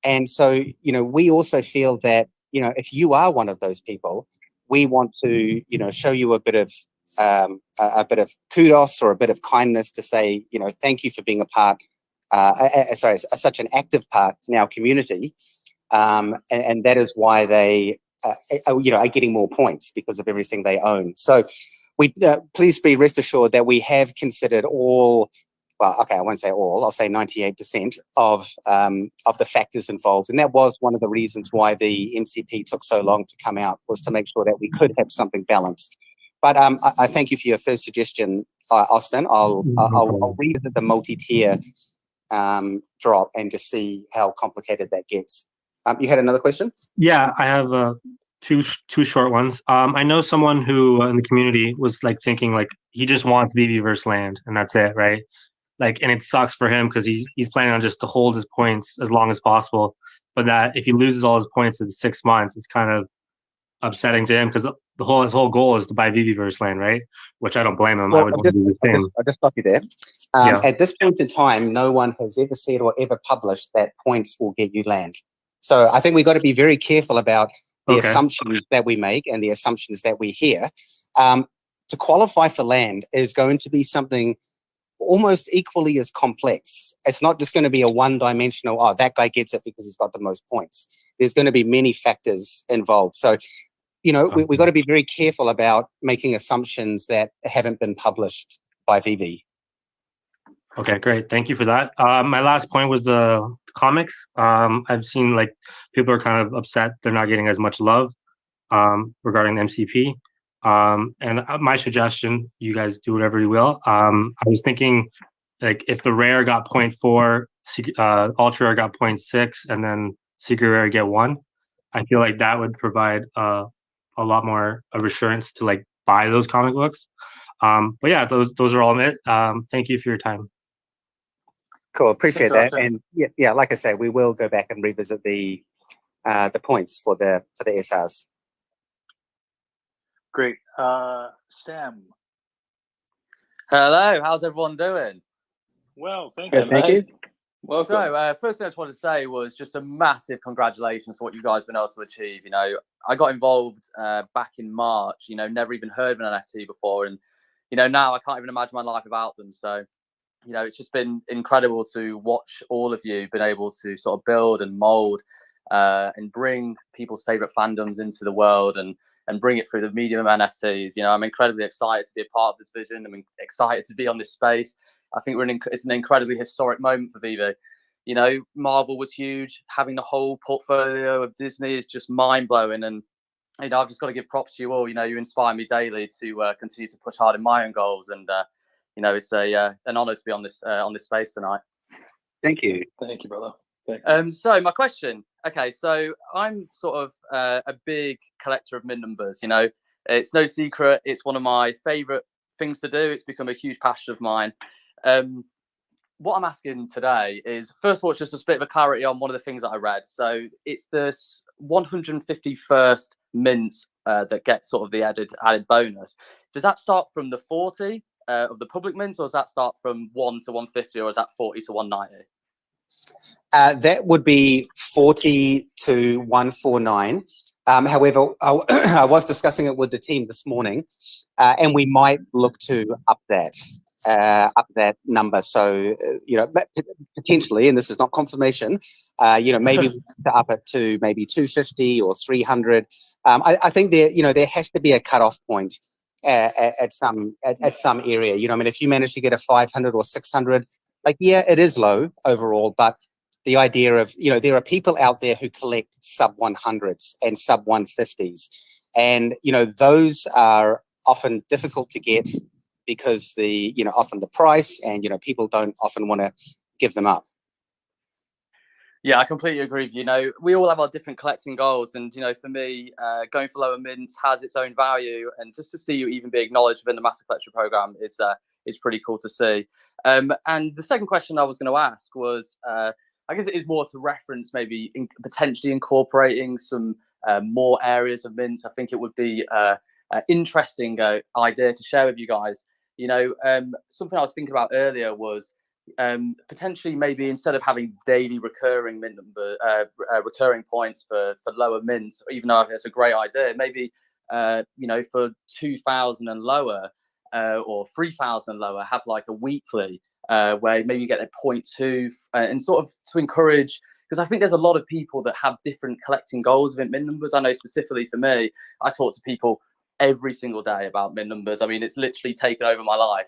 And so we also feel that if you are one of those people, we want to show you a bit of kudos or a bit of kindness to say thank you for being a part, such an active part in our community, and that is why they are getting more points, because of everything they own. So we please be rest assured that we have considered all. Well, okay, I won't say all. I'll say 98% of the factors involved, and that was one of the reasons why the MCP took so long to come out, was to make sure that we could have something balanced. But I thank you for your first suggestion, Austin. I'll revisit the multi-tier drop and just see how complicated that gets. You had another question? Yeah, I have two short ones. I know someone who in the community was thinking he just wants Viviverse land and that's it, right? And it sucks for him because he's planning on just to hold his points as long as possible. But that if he loses all his points in 6 months, it's kind of upsetting to him, because his whole goal is to buy Viviverse land, right? Which I don't blame him. Well, I would want to do the same. I'll just stop you there. At this point in time, no one has ever said or ever published that points will get you land. So I think we've got to be very careful about the assumptions that we make and the assumptions that we hear. To qualify for land is going to be something almost equally as complex. It's not just going to be a one-dimensional, oh, that guy gets it because he's got the most points. There's going to be many factors involved. So, we've got to be very careful about making assumptions that haven't been published by veve. Okay, great. Thank you for that. My last point was the comics. I've seen people are kind of upset they're not getting as much love regarding the MCP. And my suggestion, you guys do whatever you will. I was thinking if the rare got 0.4, ultra rare got 0.6, and then secret rare get 1, I feel like that would provide a lot more of assurance to buy those comic books. But yeah, those are all it. Thank you for your time. Cool, appreciate that. And yeah, like I say, we will go back and revisit the points for the SRs. Great. Sam. Hello, how's everyone doing? Well, thank Yeah, you. thank you. Welcome. So, first thing I just wanted to say was just a massive congratulations to what you guys have been able to achieve. You know, I got involved back in March, you know, never even heard of an NFT before. And, you know, now I can't even imagine my life without them. So, you know, it's just been incredible to watch all of you been able to sort of build and mold and bring people's favorite fandoms into the world and bring it through the medium of NFTs. You know, I'm incredibly excited to be a part of this vision. I'm excited to be on this space. I think it's an incredibly historic moment for veve. You know, Marvel was huge. Having the whole portfolio of Disney is just mind blowing. And, you know, I've just got to give props to you all. You know, you inspire me daily to continue to push hard in my own goals. And, you know, it's an honor to be on this space tonight. Thank you. Thank you, brother. Thank you. So my question, okay, so I'm sort of a big collector of min numbers. You know, it's no secret. It's one of my favorite things to do. It's become a huge passion of mine. What I'm asking today is, first of all, it's just a bit of a clarity on one of the things that I read. So it's the 151st mint that gets sort of the added bonus. Does that start from the 40 of the public mints, or does that start from 1 to 150, or is that 40 to 190? That would be 40 to 149. However, I was discussing it with the team this morning, and we might look to up that number. So, you know, potentially, and this is not confirmation, you know, maybe to up it to maybe 250 or 300. I think there has to be a cutoff point at some area. You know, I mean, if you manage to get a 500 or 600, like, yeah, it is low overall, but the idea of, you know, there are people out there who collect sub 100s and sub 150s, and, you know, those are often difficult to get because often the price, and, you know, people don't often want to give them up. Yeah, I completely agree with you. You know, we all have our different collecting goals, and, you know, for me, going for lower mints has its own value, and just to see you even be acknowledged within the Master Collector program is pretty cool to see. And the second question I was going to ask was, I guess it is more to reference maybe potentially incorporating some more areas of mints. I think it would be an interesting idea to share with you guys. You know, something I was thinking about earlier was potentially maybe instead of having daily recurring mint number, recurring points for lower mints, even though it's a great idea, maybe you know, for 2,000 and lower or 3,000 and lower, have like a weekly where maybe you get a 0.2 and sort of to encourage, because I think there's a lot of people that have different collecting goals with min numbers. I know specifically for me, I talk to people every single day about min numbers. I mean, it's literally taken over my life.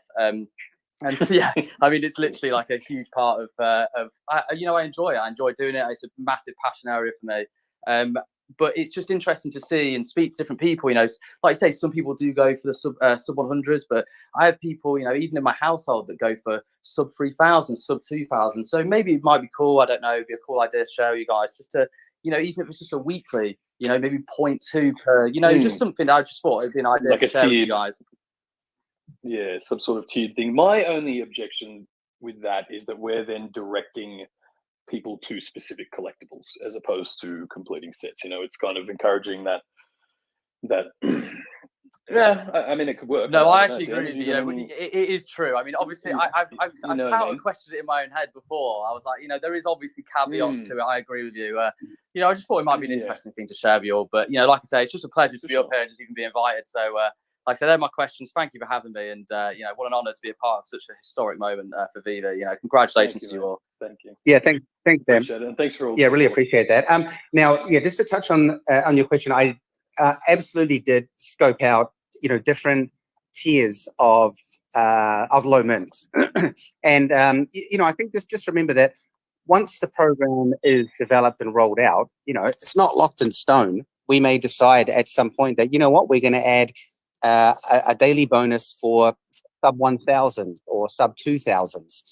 And so, yeah, I mean, it's literally like a huge part of you know, I enjoy it. I enjoy doing it. It's a massive passion area for me. But it's just interesting to see and speak to different people. You know, like you say, some people do go for the sub 100s, but I have people, you know, even in my household, that go for sub 3,000, sub 2,000. So maybe it might be cool. I don't know, it'd be a cool idea to share with you guys, just to, you know, even if it's just a weekly, you know, maybe 0.2 per, you know, just something that I just thought it'd be an idea like to share with you tiered, guys. Yeah, some sort of tiered thing. My only objection with that is that we're then directing people to specific collectibles as opposed to completing sets. You know, it's kind of encouraging that yeah, I mean, it could work. No, I actually agree with you. Yeah, it is true. I mean, obviously, I've counter questioned it in my own head before. I was like, you know, there is obviously caveats to it. I agree with you. You know, I just thought it might be an interesting thing to share with you all. But, you know, like I say, it's just a pleasure to be up here and just even be invited. So, like I said, they're my questions. Thank you for having me. And, you know, what an honor to be a part of such a historic moment for veve. You know, congratulations to you all. Thank you. Yeah, thanks, Dan. And thanks for all. Yeah, really appreciate that. Now, yeah, just to touch on your question, I absolutely did scope out, you know, different tiers of low mints, and you know, I think just remember that once the program is developed and rolled out, you know, it's not locked in stone. We may decide at some point that, you know what, we're going to add a daily bonus for sub 1,000 or sub 2,000s.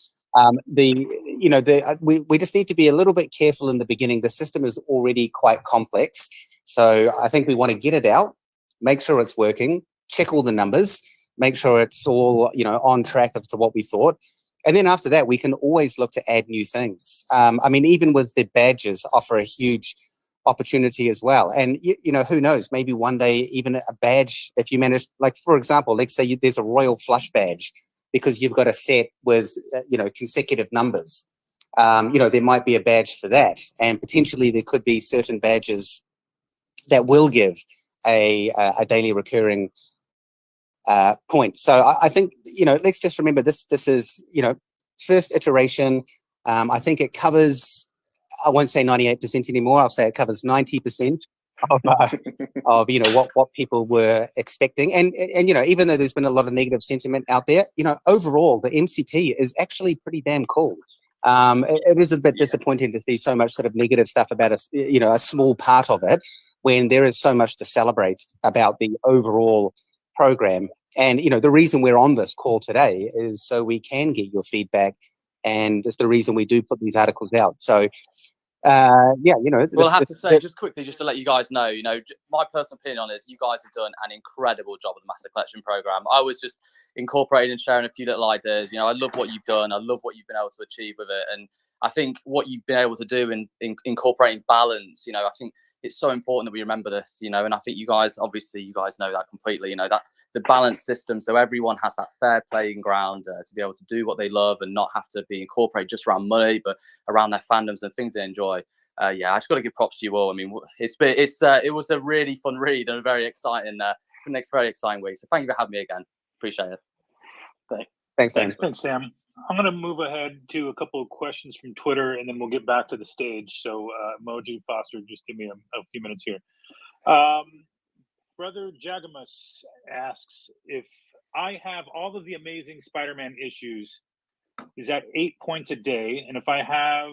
We just need to be a little bit careful in the beginning. The system is already quite complex, so I think we want to get it out, make sure it's working, check all the numbers, make sure it's all, you know, on track as to what we thought, and then after that we can always look to add new things. I mean, even with the badges, offer a huge opportunity as well. And you know, who knows, maybe one day even a badge, if you manage, like for example, let's say there's a royal flush badge because you've got a set with you know, consecutive numbers. You know, there might be a badge for that, and potentially there could be certain badges that will give a daily recurring point. So I think, you know, let's just remember this is, you know, first iteration. I think it covers, I won't say 98% anymore, I'll say it covers 90% of you know, what people were expecting. And you know, even though there's been a lot of negative sentiment out there, you know, overall the MCP is actually pretty damn cool. It is a bit disappointing to see so much sort of negative stuff about you know, a small part of it, when there is so much to celebrate about the overall program. And you know, the reason we're on this call today is so we can get your feedback, and it's the reason we do put these articles out. So yeah, you know, Well, I have to say, just quickly, just to let you guys know, you know, my personal opinion on it is you guys have done an incredible job with the Master Collection program. I was just incorporating and sharing a few little ideas. You know, I love what you've done. I love what you've been able to achieve with it. And I think what you've been able to do in incorporating balance, you know, I think it's so important that we remember this, you know, and I think you guys, obviously, you guys know that completely, you know, that the balance system, so everyone has that fair playing ground to be able to do what they love and not have to be incorporated just around money, but around their fandoms and things they enjoy. Yeah, I just got to give props to you all. I mean, it was a really fun read and a very exciting, next very exciting week. So thank you for having me again. Appreciate it. Thanks, man. Thanks, Sam. I'm going to move ahead to a couple of questions from Twitter, and then we'll get back to the stage. So, Emoji, Foster, just give me a few minutes here. Brother Jagamus asks, if I have all of the Amazing Spider-Man issues, is that 8 points a day? And if I have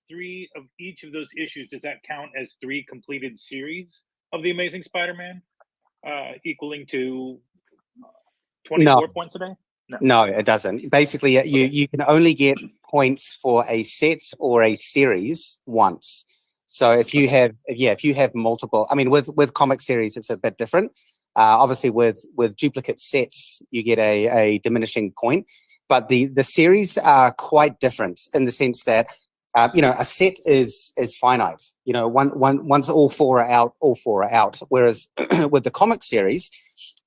3 of each of those issues, does that count as 3 completed series of the Amazing Spider-Man, equaling to 24 points a day? No, it doesn't. Basically, you can only get points for a set or a series once. So if you have multiple, I mean, with comic series, it's a bit different. Obviously, with duplicate sets, you get a diminishing point. But the series are quite different in the sense that you know, a set is finite. You know, once all 4 are out, all 4 are out. Whereas with the comic series,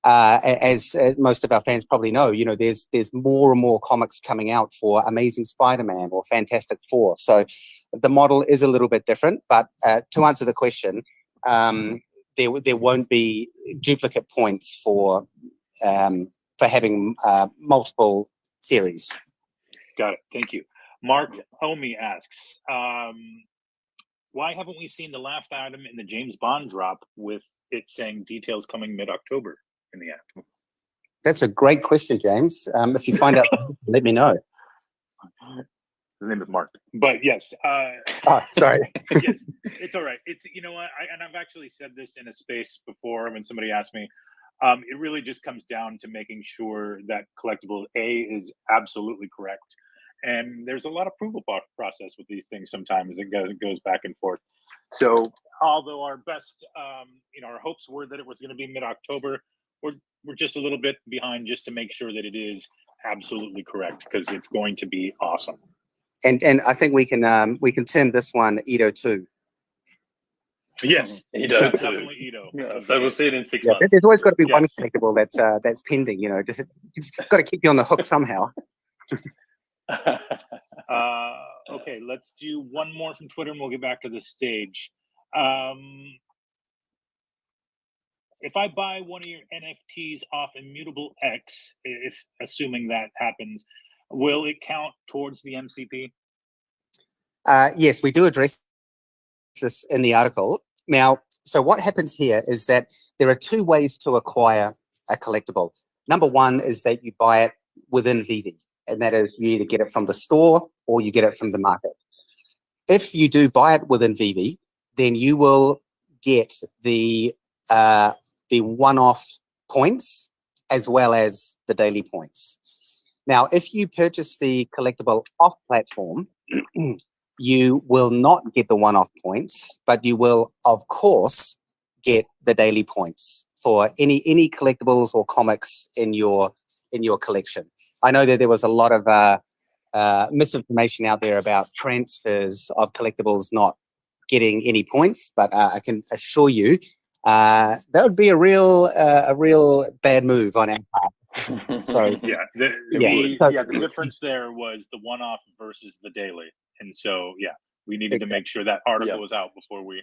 as most of our fans probably know, you know, there's more and more comics coming out for Amazing Spider-Man or Fantastic Four. So the model is a little bit different. But to answer the question, there won't be duplicate points for having multiple series. Got it. Thank you. Mark Omi asks, why haven't we seen the last item in the James Bond drop with it saying details coming mid-October in the app? That's a great question, James. If you find out, let me know. His name is Mark. But yes. Oh, sorry. Yes, it's all right. It's, you know what, and I've actually said this in a space before when somebody asked me, it really just comes down to making sure that Collectible A is absolutely correct. And there's a lot of approval process with these things sometimes. It goes back and forth. So although our best, you know, our hopes were that it was going to be mid-October, we're just a little bit behind just to make sure that it is absolutely correct, because it's going to be awesome. And I think we can term this one Edo 2. Yes, Edo 2. Definitely Edo. Yeah, so we'll see it in 6 months. There's always got to be one collectible that's pending. You know, just got to keep you on the hook somehow. Okay, let's do one more from Twitter and we'll get back to the stage. If I buy one of your NFTs off Immutable X, if assuming that happens, will it count towards the MCP? Yes, we do address this in the article. Now, so what happens here is that there are 2 ways to acquire a collectible. Number one is that you buy it within veve, and that is you either get it from the store or you get it from the market. If you do buy it within veve, then you will get the one-off points as well as the daily points. Now, if you purchase the collectible off platform, you will not get the one-off points, but you will, of course, get the daily points for any collectibles or comics in your collection. I know that there was a lot of misinformation out there about transfers of collectibles not getting any points, but I can assure you that would be a real bad move on our part. So the difference there was the one-off versus the daily, and so we needed to make sure that article was out before we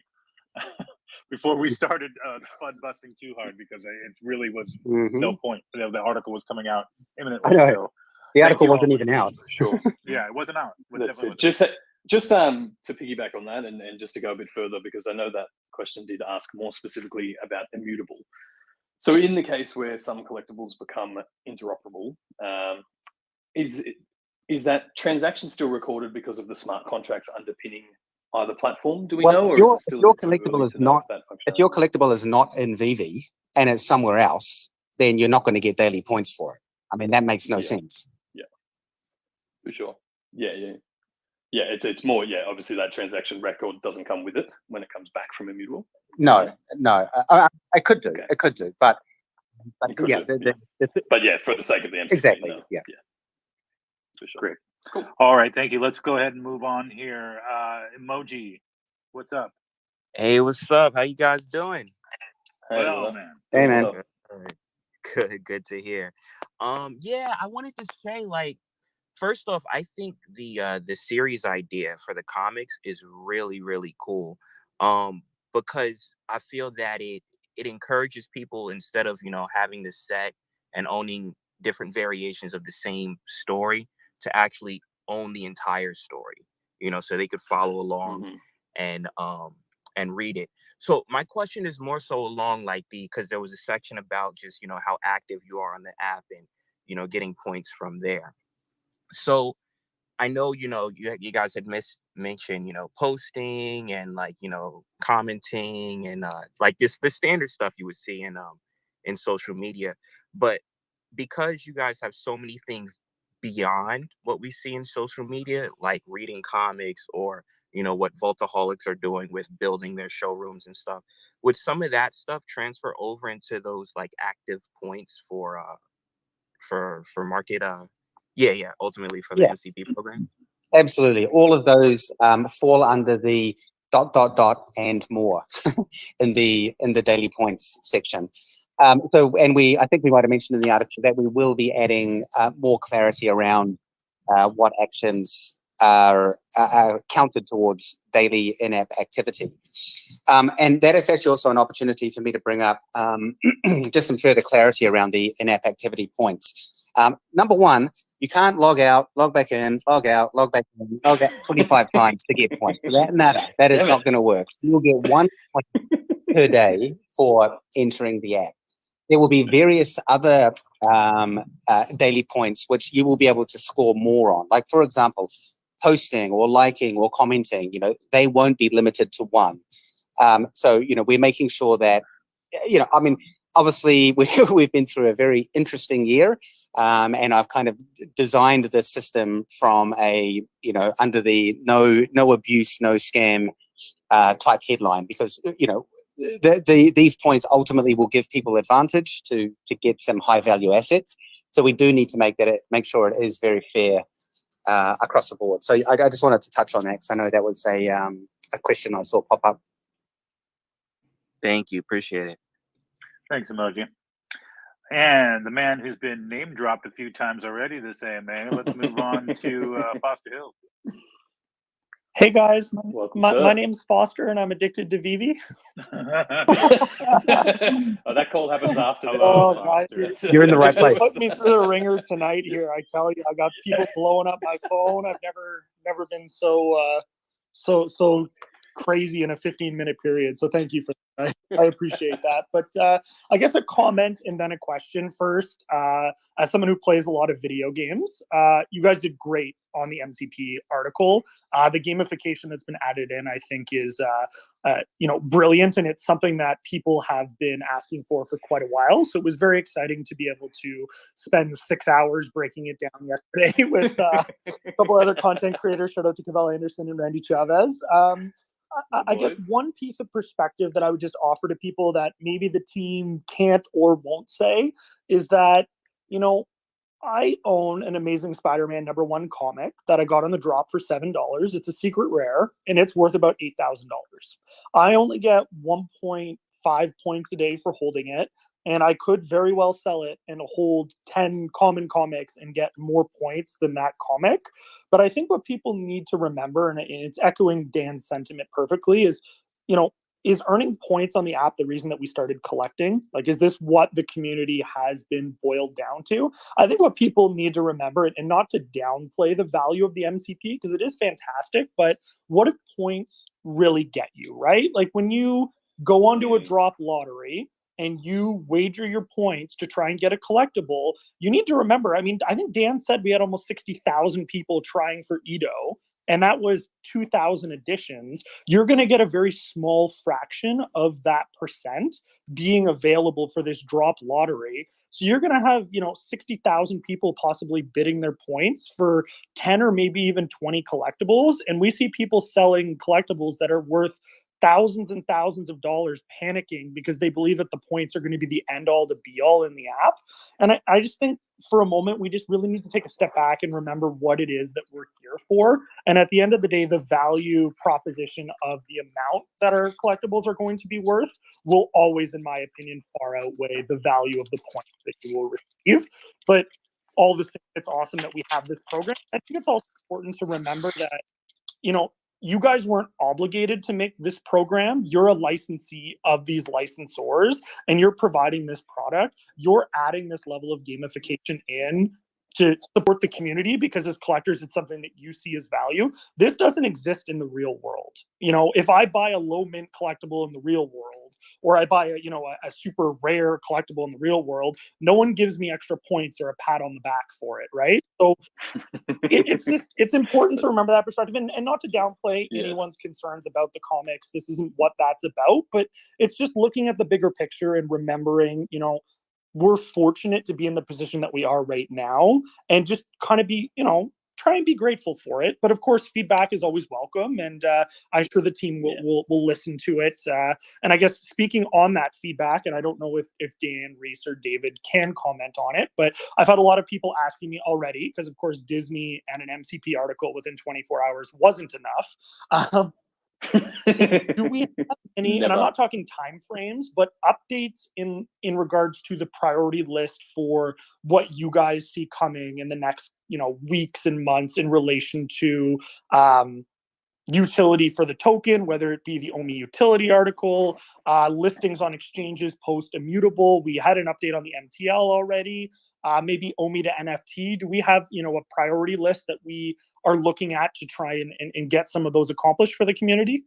before we started fud busting too hard, because it really was no point. The article was coming out imminently. I know. So the article wasn't even out. Sure. Yeah, it wasn't out. That's it. Just to piggyback on that, and just to go a bit further, because I know that question did ask more specifically about immutable. So in the case where some collectibles become interoperable, is that transaction still recorded because of the smart contracts underpinning either platform? Do we know, or is it still if your collectible is not in veve and it's somewhere else, then you're not going to get daily points for it. I mean, that makes no sense. Yeah, for sure. Yeah, it's more, obviously that transaction record doesn't come with it when it comes back from immutable. No. I could do. It could do, but yeah. But for the sake of the MCP. Exactly, no. yeah. For sure. Great. Cool. All right, thank you. Let's go ahead and move on here. Emoji, what's up? Hey, what's up? How you guys doing? Well, man. Hey, man. Good to hear. I wanted to say, first off, I think the series idea for the comics is really, really cool. Because I feel that it encourages people, instead of having this set and owning different variations of the same story, to actually own the entire story. So they could follow along and read it. So my question is more so along because there was a section about just how active you are on the app and getting points from there. So I know, you guys had mentioned, posting and commenting and the standard stuff you would see in social media. But because you guys have so many things beyond what we see in social media, like reading comics or, what Voltaholics are doing with building their showrooms and stuff, would some of that stuff transfer over into those active points for market, ultimately for the MCP program? Absolutely. All of those fall under the ... and more in the daily points section. I think we might have mentioned in the article that we will be adding more clarity around what actions are counted towards daily in-app activity. And that is actually also an opportunity for me to bring up just some further clarity around the in-app activity points. Number one, you can't log out, log back in, log out, log back in, log out 25 times to get points. For that matter, that is not going to work. You'll get 1 point per day for entering the app. There will be various other daily points which you will be able to score more on. Like, for example, posting or liking or commenting, they won't be limited to 1. So, we're making sure that, obviously, we've been through a very interesting year, and I've kind of designed the system from a, under the no abuse, no scam type headline, because, these points ultimately will give people advantage to get some high value assets. So we do need to make sure it is very fair across the board. So I just wanted to touch on that, because I know that was a question I saw pop up. Thank you. Appreciate it. Thanks, Emoji. And the man who's been name dropped a few times already this AMA. Let's move on to Foster Hill. Hey guys, my name's Foster and I'm addicted to veve. That call happens after this. Guys, you're in the right place. Put me through the ringer tonight here. I tell you, I got people blowing up my phone. I've never been so crazy in a 15-minute period. So thank you for that. I appreciate that. But I guess a comment and then a question first. As someone who plays a lot of video games, you guys did great on the MCP article. The gamification that's been added in, I think, is brilliant, and it's something that people have been asking for quite a while. So it was very exciting to be able to spend 6 hours breaking it down yesterday with a couple other content creators. Shout out to Cavell Anderson and Randy Chavez. I guess one piece of perspective that I would just offer to people that maybe the team can't or won't say is that, I own an Amazing Spider-Man #1 comic that I got on the drop for $7. It's a secret rare, and it's worth about $8,000. I only get 1.5 points a day for holding it, and I could very well sell it and hold 10 common comics and get more points than that comic. But I think what people need to remember, and it's echoing Dan's sentiment perfectly, is, you know, is earning points on the app the reason that we started collecting? Like, is this what the community has been boiled down to? I think what people need to remember, and not to downplay the value of the MCP, because it is fantastic, but what if points really get you, right? Like when you go onto a drop lottery and you wager your points to try and get a collectible, you need to remember, I mean, I think Dan said we had almost 60,000 people trying for Edo, and that was 2,000 editions. You're going to get a very small fraction of that percent being available for this drop lottery. So you're going to have, 60,000 people possibly bidding their points for 10 or maybe even 20 collectibles. And we see people selling collectibles that are worth thousands and thousands of dollars, panicking because they believe that the points are going to be the end all to be all in the app. And I just think for a moment, we just really need to take a step back and remember what it is that we're here for. And at the end of the day, the value proposition of the amount that our collectibles are going to be worth will always, in my opinion, far outweigh the value of the points that you will receive. But all the same, it's awesome that we have this program. I think it's also important to remember that, you guys weren't obligated to make this program. You're a licensee of these licensors, and you're providing this product. You're adding this level of gamification in to support the community, because as collectors, it's something that you see as value. This doesn't exist in the real world. If I buy a low mint collectible in the real world, or I buy a super rare collectible in the real world, no one gives me extra points or a pat on the back for it, right? So it's important to remember that perspective, and not to downplay anyone's concerns about the comics. This isn't what that's about, but it's just looking at the bigger picture and remembering, we're fortunate to be in the position that we are right now, and just kind of be, try and be grateful for it. But of course, feedback is always welcome, and I'm sure the team will listen to it. And I guess speaking on that feedback, and I don't know if Dan, Reese, or David can comment on it, but I've had a lot of people asking me already, because of course Disney and an MCP article within 24 hours wasn't enough. Do we have any, and I'm not talking time frames, but updates in regards to the priority list for what you guys see coming in the next, weeks and months in relation to utility for the token, whether it be the OMI utility article, listings on exchanges post immutable? We had an update on the MTL already. Maybe OMI to NFT. Do we have, a priority list that we are looking at to try and get some of those accomplished for the community?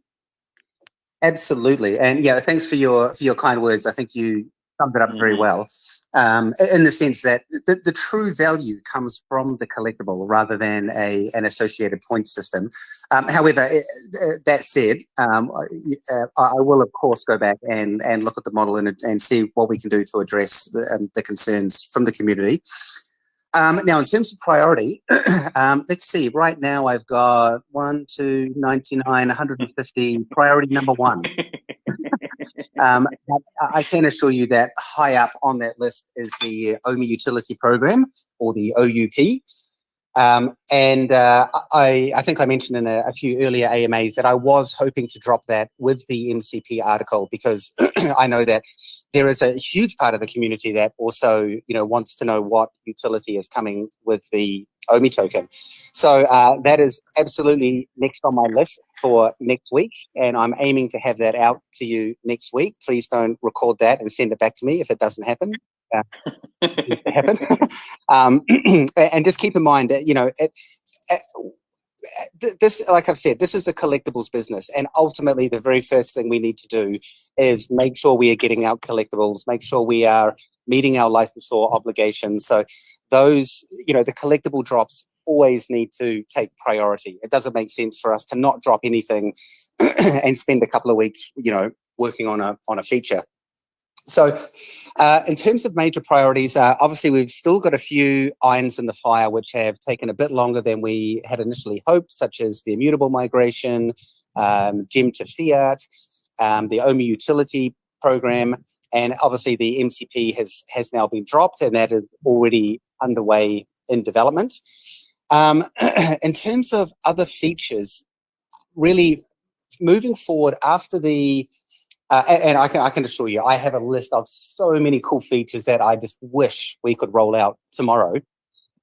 Absolutely. And yeah, thanks for your kind words. I think you summed it up very well, in the sense that the true value comes from the collectible rather than an associated point system. However, that said, I will of course go back and look at the model and see what we can do to address the concerns from the community. Now, in terms of priority, let's see. Right now, I've got 1, 2, 99, 150. Priority number 1. I can assure you that high up on that list is the OMI Utility Program, or the OUP. And I think I mentioned in a few earlier AMAs that I was hoping to drop that with the MCP article, because I know that there is a huge part of the community that also, wants to know what utility is coming with the OMI token. So that is absolutely next on my list for next week, and I'm aiming to have that out to you next week. Please don't record that and send it back to me if it doesn't happen. Happen. And just keep in mind that this, like I've said, this is a collectibles business, and ultimately the very first thing we need to do is make sure we are getting out collectibles, make sure we are meeting our licensor obligations. So those, the collectible drops always need to take priority. It doesn't make sense for us to not drop anything and spend a couple of weeks, working on a feature. So in terms of major priorities, obviously we've still got a few irons in the fire which have taken a bit longer than we had initially hoped, such as the immutable migration, GEM to fiat, the OMI utility program, and obviously the MCP has now been dropped, and that is already underway in development. In terms of other features, really moving forward after the and I can assure you, I have a list of so many cool features that I just wish we could roll out tomorrow.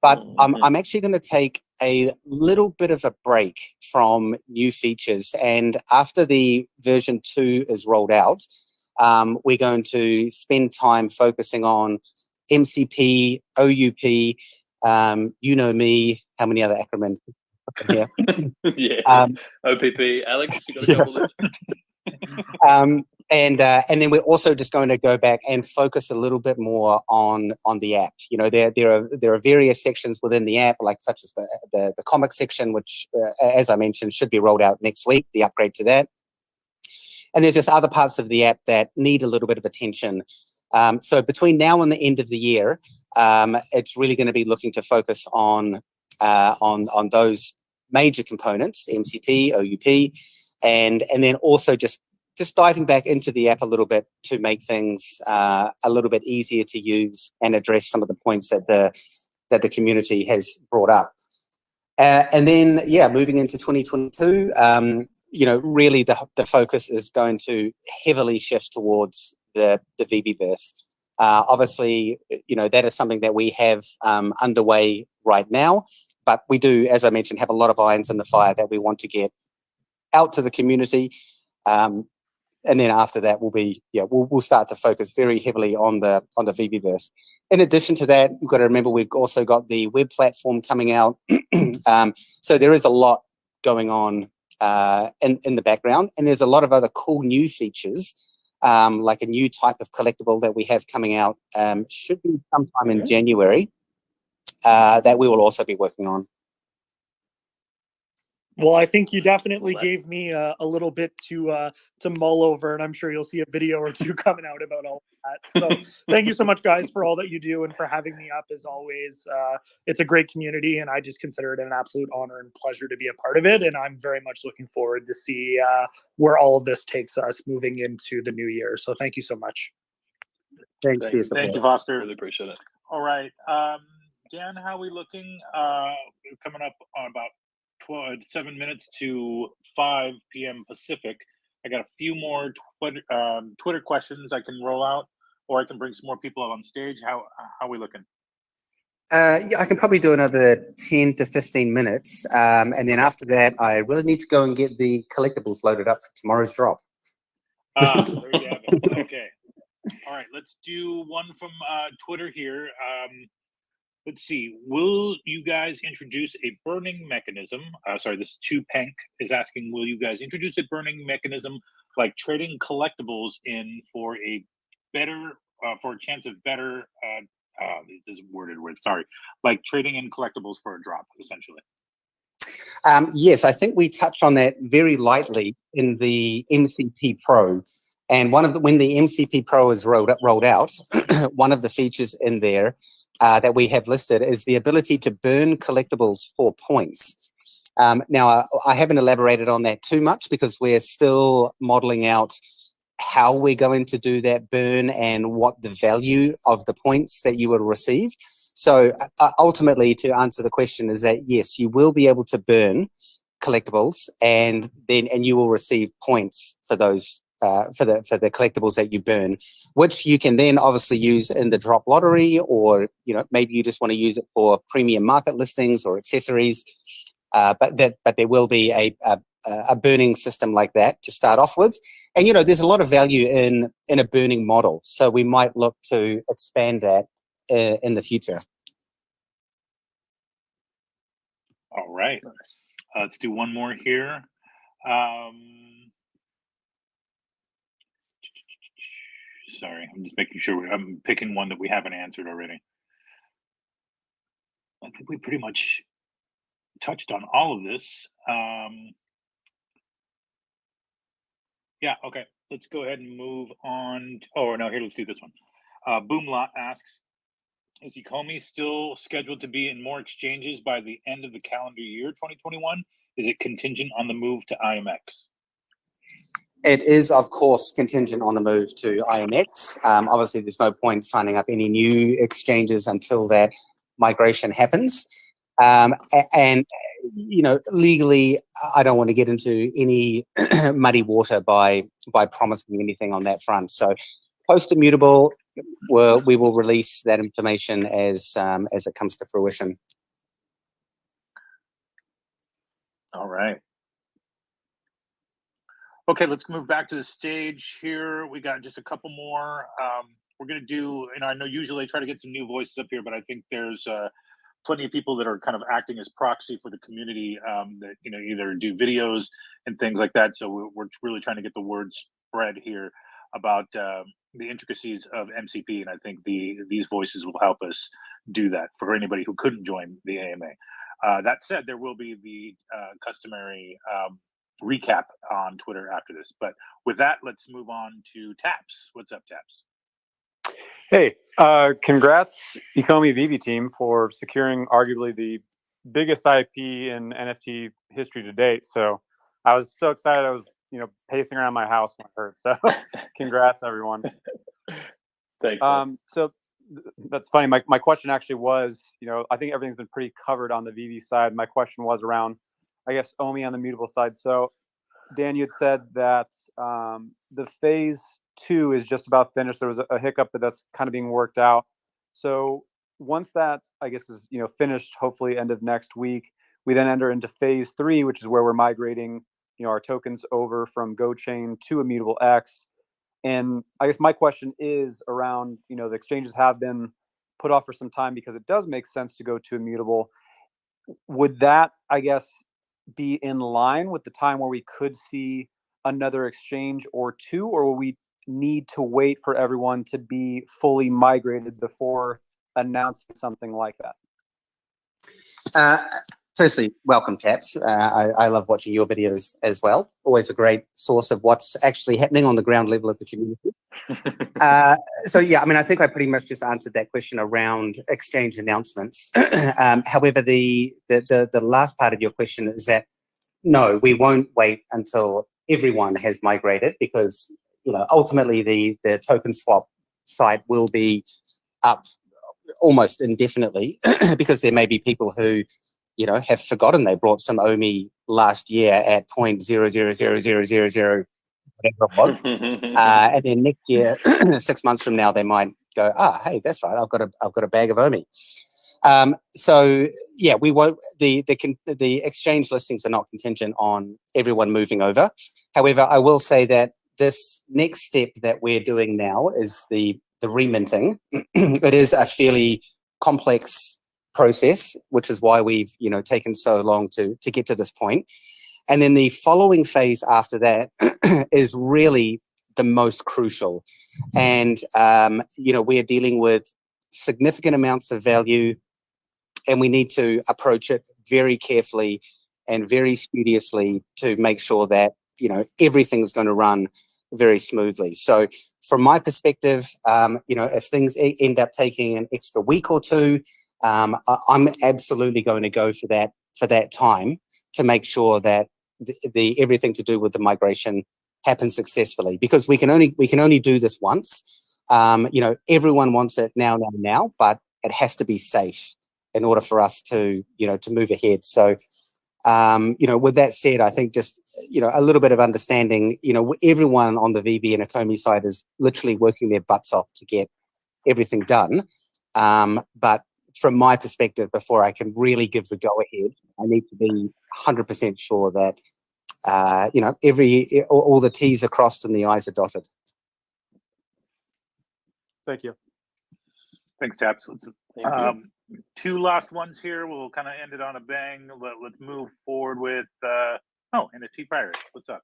But I'm actually going to take a little bit of a break from new features. And after the version 2 is rolled out, we're going to spend time focusing on MCP, OUP, you know me, how many other acronyms here? Yeah. OPP. Alex, you got a couple of and then we're also just going to go back and focus a little bit more on the app. You know, there are various sections within the app, like such as the comic section, which, as I mentioned, should be rolled out next week. The upgrade to that, and there's just other parts of the app that need a little bit of attention. So between now and the end of the year, it's really going to be looking to focus on those major components: MCP, OUP, and then also just diving back into the app a little bit to make things a little bit easier to use and address some of the points that the community has brought up. And then, moving into 2022, really the focus is going to heavily shift towards the veveverse. Obviously, that is something that we have underway right now, but we do, as I mentioned, have a lot of irons in the fire that we want to get out to the community. And then after that, we'll start to focus very heavily on the veveverse. In addition to that, you've got to remember we've also got the web platform coming out. So there is a lot going on in the background, and there's a lot of other cool new features, like a new type of collectible that we have coming out, should be sometime in January, that we will also be working on. Well, I think you definitely gave me a little bit to mull over, and I'm sure you'll see a video or two coming out about all of that. So thank you so much, guys, for all that you do and for having me up as always. It's a great community, and I just consider it an absolute honor and pleasure to be a part of it. And I'm very much looking forward to see where all of this takes us moving into the new year. So thank you so much. Thank you, Foster. Really appreciate it. All right, Dan, how are we looking? Coming up on about 7 minutes to 5 p.m. Pacific. I got a few more Twitter questions I can roll out, or I can bring some more people up on stage. How are we looking? I can probably do another 10 to 15 minutes. And then after that, I really need to go and get the collectibles loaded up for tomorrow's drop. There you have it. Okay. All right, let's do one from Twitter here. Let's see. Will you guys introduce a burning mechanism? This is 2Penk is asking, will you guys introduce a burning mechanism like trading collectibles in for a better, for a chance of better, this is worded weird, sorry, like trading in collectibles for a drop, essentially? Yes, I think we touched on that very lightly in the MCP Pro. And when the MCP Pro is rolled out, one of the features in there that we have listed is the ability to burn collectibles for points. Now, I haven't elaborated on that too much because we're still modeling out how we're going to do that burn and what the value of the points that you will receive. So ultimately, to answer the question is that, yes, you will be able to burn collectibles and you will receive points for those for the collectibles that you burn, which you can then obviously use in the drop lottery, or maybe you just want to use it for premium market listings or accessories. But there will be a burning system like that to start off with, and there's a lot of value in a burning model, so we might look to expand that in the future. All right, let's do one more here. Sorry, I'm just making sure I'm picking one that we haven't answered already. I think we pretty much touched on all of this. Yeah, okay. Let's go ahead and move on. Let's do this one. Boomlot asks, is Ecomi still scheduled to be in more exchanges by the end of the calendar year 2021? Is it contingent on the move to IMX? It is, of course, contingent on the move to IMX. Obviously, there's no point signing up any new exchanges until that migration happens. And legally, I don't want to get into any muddy water by promising anything on that front. So post immutable, we will release that information as it comes to fruition. All right. Okay, let's move back to the stage here. We got just a couple more. We're going to do, I know usually I try to get some new voices up here, but I think there's plenty of people that are kind of acting as proxy for the community that, either do videos and things like that. So we're really trying to get the word spread here about the intricacies of MCP. And I think these voices will help us do that for anybody who couldn't join the AMA. That said, there will be the customary recap on Twitter after this. But with that, let's move on to Taps. What's up, Taps? Hey, congrats, Ecomi veve team, for securing arguably the biggest IP in NFT history to date. So I was so excited. I was, pacing around my house when I heard. So congrats, everyone. Thanks. So that's funny. My question actually was, I think everything's been pretty covered on the veve side. My question was around, I guess, OMI on the mutable side. So Dan, you had said that the phase 2 is just about finished. There was a hiccup, but that's kind of being worked out. So once that, I guess, is finished, hopefully end of next week, we then enter into phase 3, which is where we're migrating our tokens over from GoChain to Immutable X. And I guess my question is around, the exchanges have been put off for some time because it does make sense to go to Immutable. Would that, I guess, be in line with the time where we could see another exchange or two, or will we need to wait for everyone to be fully migrated before announcing something like that? Firstly, welcome, Taps. I love watching your videos as well. Always a great source of what's actually happening on the ground level of the community. So yeah, I think I pretty much just answered that question around exchange announcements. However, the last part of your question is that no, we won't wait until everyone has migrated, because ultimately the token swap site will be up almost indefinitely because there may be people who have forgotten they brought some OMI last year at 0.000000, whatever it was. And then next year, 6 months from now, they might go, hey, that's right, I've got a bag of OMI. So yeah, we won't. The exchange listings are not contingent on everyone moving over. However, I will say that this next step that we're doing now is the reminting. It is a fairly complex process, which is why we've taken so long to get to this point. And then the following phase after that is really the most crucial. And we are dealing with significant amounts of value, and we need to approach it very carefully and very studiously to make sure that everything's going to run very smoothly. So from my perspective, if things end up taking an extra week or two, I'm absolutely going to go for that time to make sure that the everything to do with the migration happens successfully, because we can only do this once. Everyone wants it now, but it has to be safe in order for us to move ahead. So with that said, I think just a little bit of understanding, everyone on the veve and Ecomi side is literally working their butts off to get everything done. But from my perspective, before I can really give the go ahead, I need to be 100% sure that all the T's are crossed and the I's are dotted. Thank you. Thanks, Taps. Two last ones here. We'll kind of end it on a bang. Let's move forward with NFT Pirates. What's up?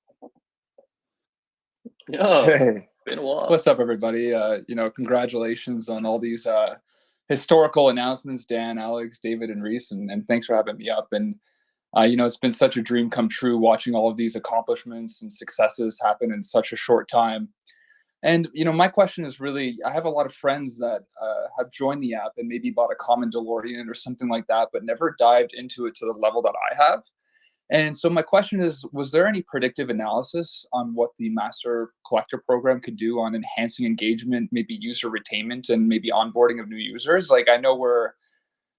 Hey, what's up, everybody? Congratulations on all these historical announcements, Dan, Alex, David, and Reese, and thanks for having me up. And it's been such a dream come true watching all of these accomplishments and successes happen in such a short time. And my question is really, I have a lot of friends that have joined the app and maybe bought a common DeLorean or something like that, but never dived into it to the level that I have. And so my question is, was there any predictive analysis on what the Master Collector program could do on enhancing engagement, maybe user retainment, and maybe onboarding of new users? Like, I know we're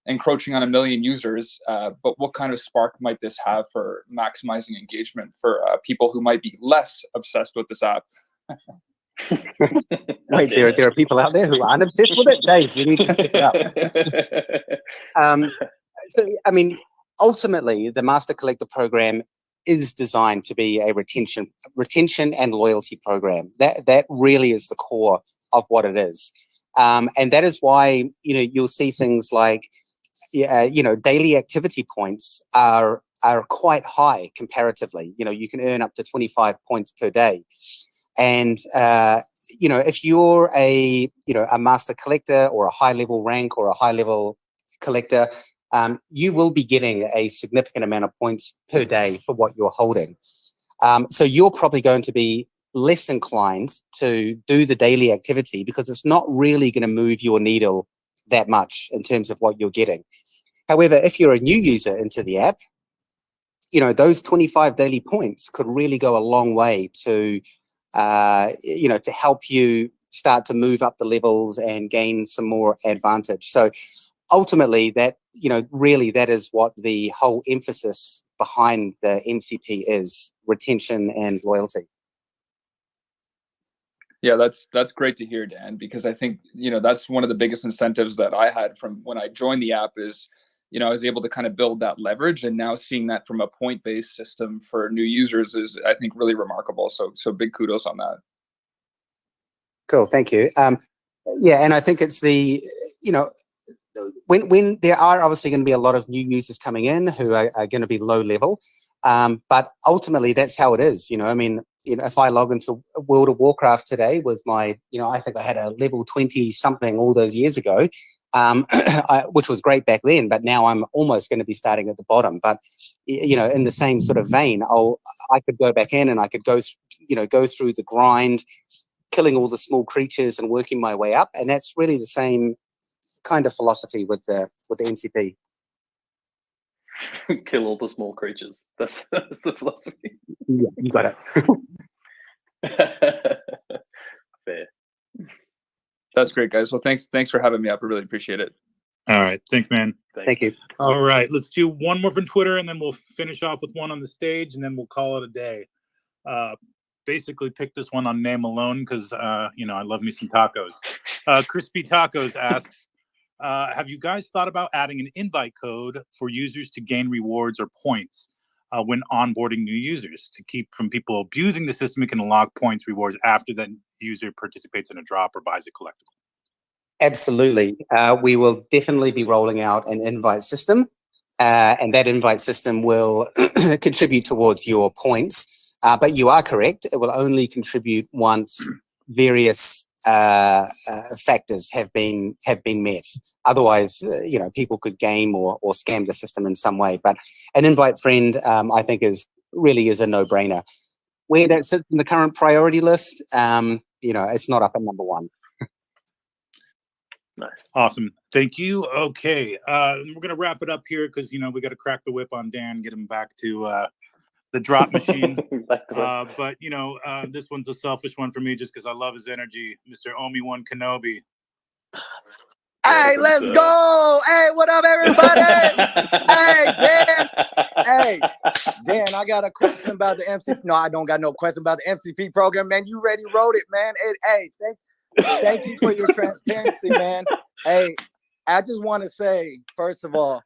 encroaching on 1 million users, but what kind of spark might this have for maximizing engagement for people who might be less obsessed with this app? Wait, there are people out there who aren't obsessed with it? Dave, you need to pick it up. So, I mean, ultimately, the Master Collector program is designed to be a retention and loyalty program. That really is the core of what it is. And that is why, you'll see things like, daily activity points are quite high comparatively. You can earn up to 25 points per day. And, if you're a master collector or a high level rank or a high level collector, you will be getting a significant amount of points per day for what you're holding. So you're probably going to be less inclined to do the daily activity because it's not really going to move your needle that much in terms of what you're getting. However, if you're a new user into the app, those 25 daily points could really go a long way to to help you start to move up the levels and gain some more advantage. So ultimately, that really that is what the whole emphasis behind the MCP is: retention and loyalty. Yeah, that's great to hear, Dan, because I think that's one of the biggest incentives that I had from when I joined the app is I was able to kind of build that leverage, and now seeing that from a point-based system for new users is, I think, really remarkable. So big kudos on that. Cool, thank you. Yeah, and I think it's the when there are obviously going to be a lot of new users coming in who are going to be low level, but ultimately that's how it is. I mean, if I log into World of Warcraft today with my, I think I had a level 20 something all those years ago, which was great back then, but now I'm almost going to be starting at the bottom. But in the same sort of vein, I could go back in and I could go through the grind, killing all the small creatures and working my way up, and that's really the same kind of philosophy with the MCP. Kill all the small creatures. That's the philosophy. Yeah, you got it. Fair. That's great, guys. Well, thanks for having me up. I really appreciate it. All right, thanks, man. Thank you. All right, let's do one more from Twitter, and then we'll finish off with one on the stage, and then we'll call it a day. Basically, pick this one on name alone because I love me some tacos. Crispy Tacos asks, have you guys thought about adding an invite code for users to gain rewards or points when onboarding new users to keep from people abusing the system? It can unlock points rewards after that user participates in a drop or buys a collectible. Absolutely. We will definitely be rolling out an invite system, and that invite system will contribute towards your points. But you are correct. It will only contribute once various factors have been met. Otherwise, people could game or scam the system in some way. But an invite friend, I think, really is a no-brainer. Where that sits in the current priority list, it's not up at number one. Nice. Awesome. Thank you. Okay. We're going to wrap it up here because, we got to crack the whip on Dan, get him back to the drop machine. But, this one's a selfish one for me just because I love his energy. Mr. Omi-Wan Kenobi. Hey, let's go. Hey, what up, everybody? Hey, Dan. Hey, Dan, I got a question about the MCP. No, I don't got no question about the MCP program, man. You already wrote it, man. Hey, thank you for your transparency, man. Hey, I just want to say, first of all,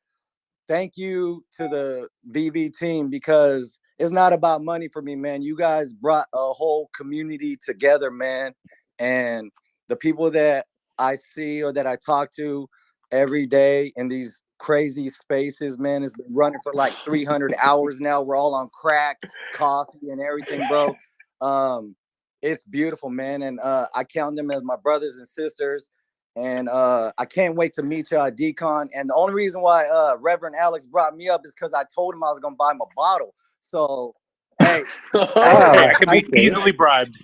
thank you to the veve team because it's not about money for me, man. You guys brought a whole community together, man. And the people that I see or that I talk to every day in these crazy spaces, man, has been running for like 300 hours now. We're all on crack, coffee and everything, bro. It's beautiful, man. And I count them as my brothers and sisters. And I can't wait to meet y'all at DCon. And the only reason why Reverend Alex brought me up is because I told him I was going to buy him a bottle. So, hey. I could be easily bribed.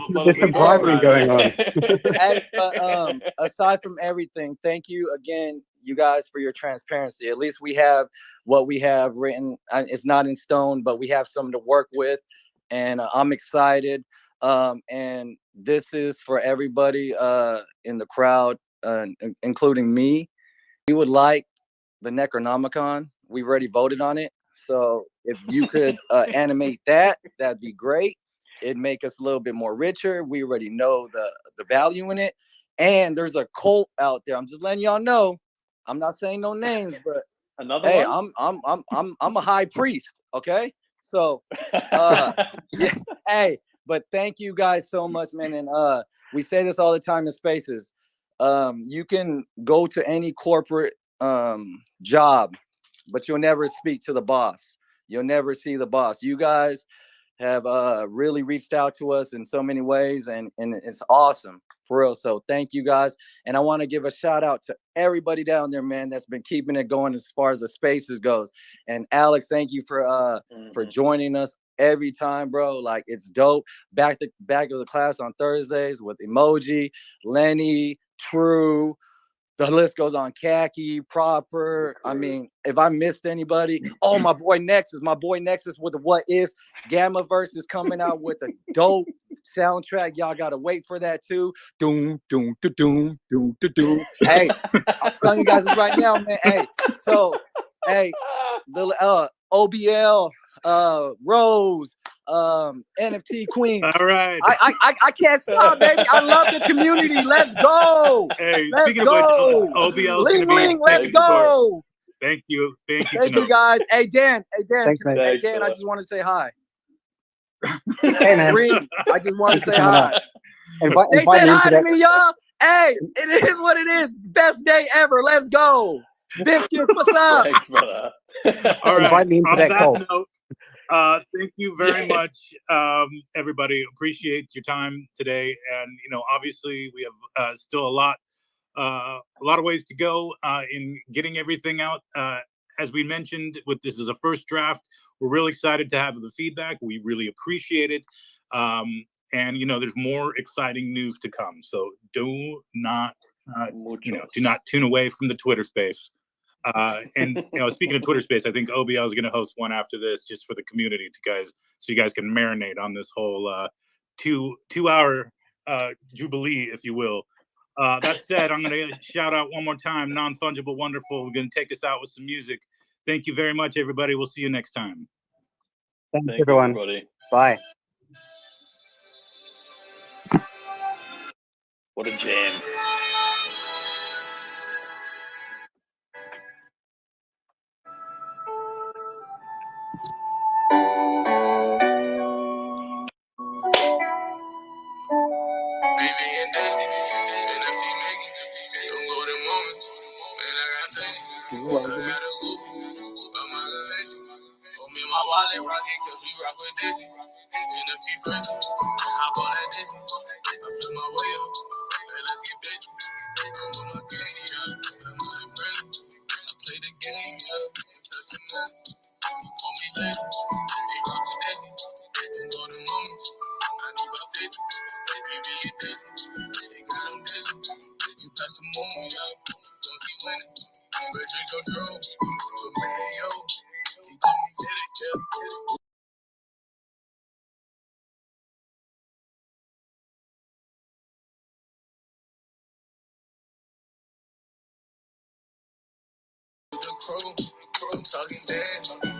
There's some bribery going on. Hey, but aside from everything, thank you again, you guys, for your transparency. At least we have what we have written. It's not in stone, but we have something to work with. And I'm excited. And this is for everybody in the crowd, including me. We would like the Necronomicon. We've already voted on it. So if you could animate that, that'd be great. It'd make us a little bit more richer. We already know the value in it. And there's a cult out there. I'm just letting y'all know. I'm not saying no names, but another hey, one? I'm a high priest, okay? So yeah, hey, but thank you guys so much, man. And we say this all the time in spaces. You can go to any corporate job, but you'll never speak to the boss. You'll never see the boss. You guys have really reached out to us in so many ways, and it's awesome for real. So thank you guys. And I want to give a shout out to everybody down there, man, that's been keeping it going as far as the spaces goes. And Alex, thank you for joining us every time, bro. Like, it's dope. Back of the class on Thursdays with Emoji, Lenny, True. The list goes on. Khaki, Proper. I mean, if I missed anybody, oh, my boy Nexus with the What Ifs. Gammaverse is coming out with a dope soundtrack. Y'all gotta wait for that too. Doom, doom, doom, doom, doom, doom. Hey, I'm telling you guys this right now, man. Hey, so, hey, the OBL, Rose, NFT Queen. All right. I can't stop, baby. I love the community. Let's go. Hey, let's speaking go. of which, OBL is Ling going to be Ling, let's taking part. go. Thank you. Thank you. Thank you, guys. Hey, Dan. Thanks, man. Hey, Dan, I just want to say hi. Hey, man. Green, I just want to Thanks for say coming hi. on. They Invite said me hi into to me, y'all. Hey, it is what it is. Best day ever. Let's go. Biscuit, what's up? Thanks, brother. All right. Invite me into On that that cult. note, thank you very much, everybody. Appreciate your time today. And obviously, we have still a lot of ways to go in getting everything out. As we mentioned, this is a first draft. We're really excited to have the feedback. We really appreciate it. And there's more exciting news to come. So do not tune away from the Twitter space. And speaking of Twitter space, I think OBL is going to host one after this, just for the community, so you guys can marinate on this whole 2-hour jubilee, if you will. That said, I'm going to shout out one more time, Non-Fungible Wonderful. We're going to take us out with some music. Thank you very much, everybody. We'll see you next time. Thanks, everyone. Everybody. Bye. What a jam. I'm talking dead.